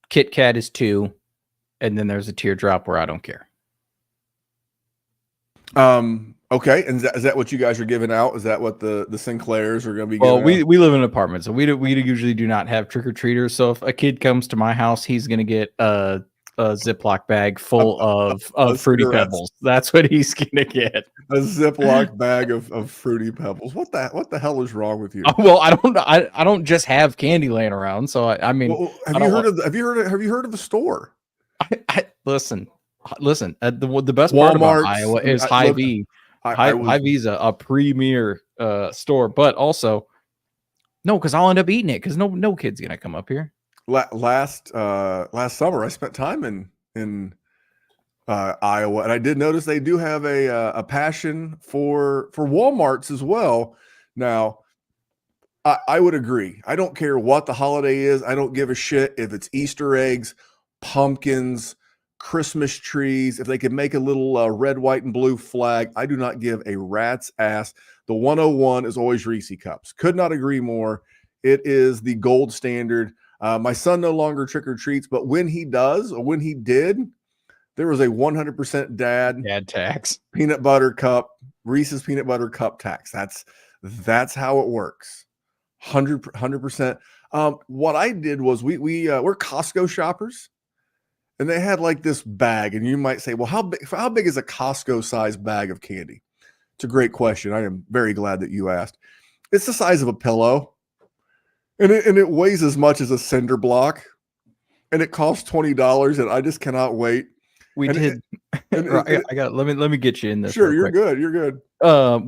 Kit Kat is 2, and then there's a teardrop where I don't care. Okay, and is that what you guys are giving out? Is that what the Sinclairs are going to be? Well, giving out? we live in an apartment, so we usually do not have trick or treaters. So if a kid comes to my house, he's going to get a Ziploc bag full of Fruity cigarettes. Pebbles. That's what he's going to get. A Ziploc bag of Fruity Pebbles. What the hell is wrong with you? Well, I don't just have candy laying around. So I mean, Well, have you heard of the store? Listen. The best part about Walmart's, Iowa is Hy-Vee. Hy-Vee's a premier store, but also no, because I'll end up eating it because no kid's gonna come up here. Last summer, I spent time in Iowa, and I did notice they do have a passion for Walmarts as well. Now, I would agree. I don't care what the holiday is. I don't give a shit if it's Easter eggs, pumpkins, Christmas trees. If they could make a little red, white, and blue flag, I do not give a rat's ass. The 101 is always Reese Cups. Could not agree more. It is the gold standard. My son no longer trick or treats, but when he does, or when he did, there was a 100% dad tax peanut butter cup, Reese's peanut butter cup tax. That's how it works. 100%. What I did was we're Costco shoppers, and they had like this bag, and you might say, well, how big is a Costco size bag of candy? It's a great question. I am very glad that you asked. It's the size of a pillow, and it weighs as much as a cinder block, and it costs $20, and I just cannot wait. We did. Let me get you in this. Sure, you're good. You're good.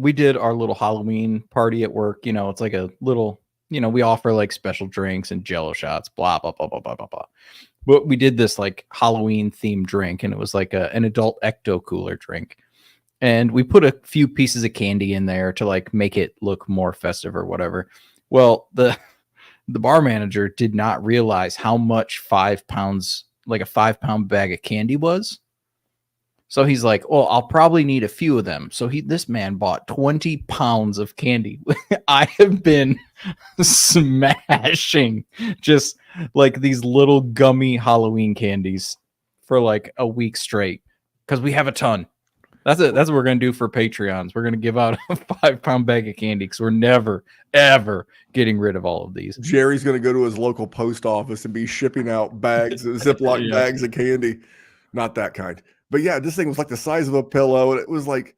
We did our little Halloween party at work. You know, it's like a little. You know, we offer like special drinks and Jello shots. Blah blah blah blah blah blah blah. But we did this like Halloween themed drink, and it was like an adult ecto cooler drink. And we put a few pieces of candy in there to like make it look more festive or whatever. Well, the bar manager did not realize how much 5 pounds, like a 5-pound bag of candy was. So he's like, "Oh, I'll probably need a few of them." So this man bought 20 pounds of candy. I have been smashing just like these little gummy Halloween candies for like a week straight because we have a ton. That's it. That's what we're gonna do for Patreons. We're gonna give out a 5-pound bag of candy because we're never ever getting rid of all of these. Jerry's gonna go to his local post office and be shipping out bags, Ziploc bags of candy. Not that kind. But yeah, this thing was like the size of a pillow, and it was like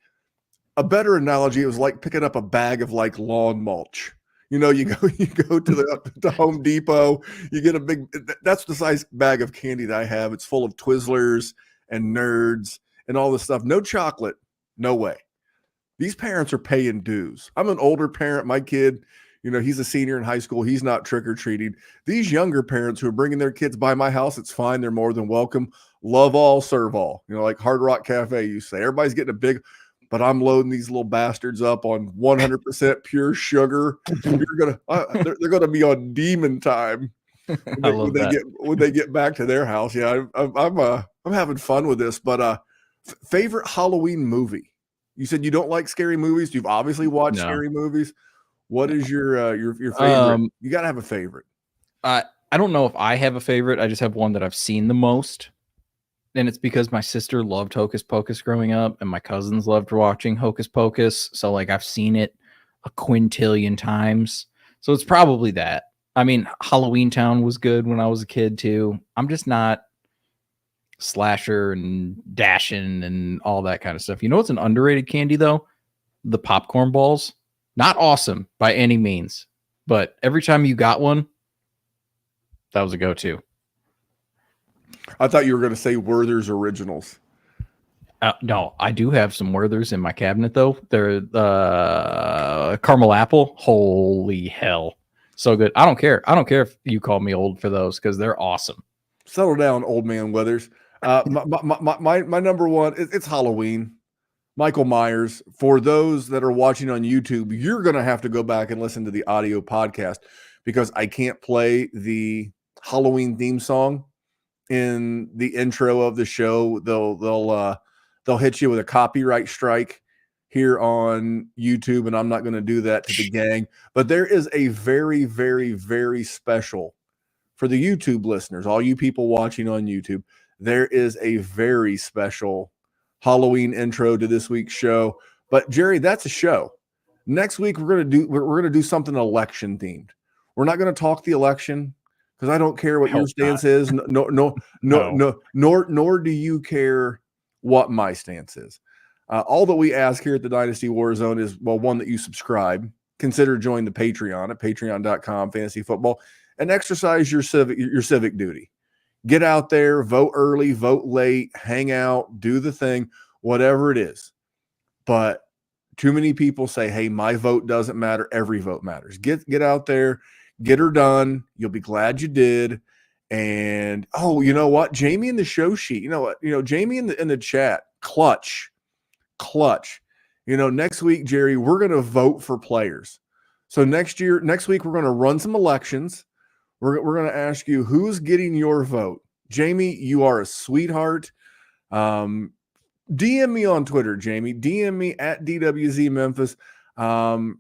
a better analogy. It was like picking up a bag of like lawn mulch. You know, you go to Home Depot, you get a big. That's the size bag of candy that I have. It's full of Twizzlers and Nerds and all this stuff. No chocolate, no way. These parents are paying dues. I'm an older parent. My kid, you know, he's a senior in high school. He's not trick or treating. These younger parents who are bringing their kids by my house, it's fine. They're more than welcome. Love all, serve all. You know, like Hard Rock Cafe, you say. Everybody's getting a big, but I'm loading these little bastards up on 100% pure sugar. They're gonna be on demon time when they get back to their house. Yeah, I'm having fun with this. But favorite Halloween movie? You said you don't like scary movies. You've obviously watched scary movies. What is your favorite? You got to have a favorite. I don't know if I have a favorite. I just have one that I've seen the most. And it's because my sister loved Hocus Pocus growing up, and my cousins loved watching Hocus Pocus. So like I've seen it a quintillion times. So it's probably that. I mean, Halloween Town was good when I was a kid too. I'm just not slasher and dashing and all that kind of stuff. You know what's an underrated candy though? The popcorn balls. Not awesome by any means, but every time you got one, that was a go-to. I thought you were going to say Werther's Originals. No, I do have some Werther's in my cabinet though. They're caramel apple. Holy hell. So good. I don't care. I don't care if you call me old for those because they're awesome. Settle down, old man Weathers. My number one, it's Halloween. Michael Myers. For those that are watching on YouTube, you're going to have to go back and listen to the audio podcast because I can't play the Halloween theme song in the intro of the show. They'll hit you with a copyright strike here on YouTube, and I'm not going to do that to the gang. But there is a very, very, very special for the YouTube listeners, all you people watching on YouTube. There is a very special Halloween intro to this week's show. But Jerry, that's a show. Next week we're gonna do something election themed. We're not gonna talk the election because I don't care what your stance is. Nor do you care what my stance is. All that we ask here at the Dynasty WarZone is, well, one, that you subscribe, consider joining the Patreon at patreon.com/fantasyfootball, and exercise your civic duty. Get out there, vote early, vote late, hang out, do the thing, whatever it is. But too many people say, hey, my vote doesn't matter. Every vote matters. Get out there, get her done. You'll be glad you did. And, oh, you know what? Jamie in the show sheet, you know what? Jamie in the chat, clutch. Next week, Jerry, we're going to vote for players. So next week, we're going to run some elections. We're going to ask you who's getting your vote. Jamie, you are a sweetheart. DM me on Twitter, Jamie. DM me at DWZ Memphis. We're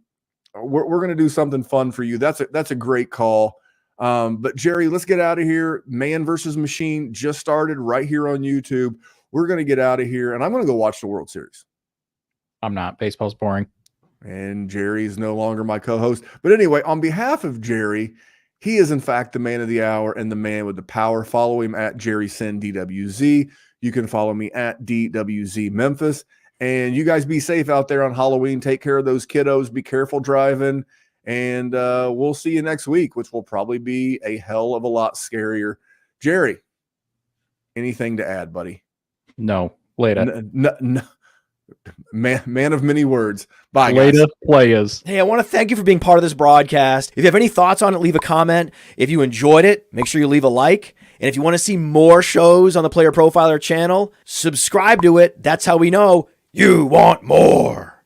going to do something fun for you. That's a great call. But Jerry, let's get out of here. Man versus Machine just started right here on YouTube. We're going to get out of here, and I'm going to go watch the World Series. I'm not. Baseball's boring. And Jerry's no longer my co-host. But anyway, on behalf of Jerry, he is, in fact, the man of the hour and the man with the power. Follow him at JerrySendDWZ. You can follow me at DWZ Memphis. And you guys be safe out there on Halloween. Take care of those kiddos. Be careful driving. And we'll see you next week, which will probably be a hell of a lot scarier. Jerry, anything to add, buddy? No. Later. No. Man of many words. Bye, guys. Later, players. Hey, I want to thank you for being part of this broadcast. If you have any thoughts on it, leave a comment. If you enjoyed it, make sure you leave a like. And if you want to see more shows on the Player Profiler channel, subscribe to it. That's how we know you want more.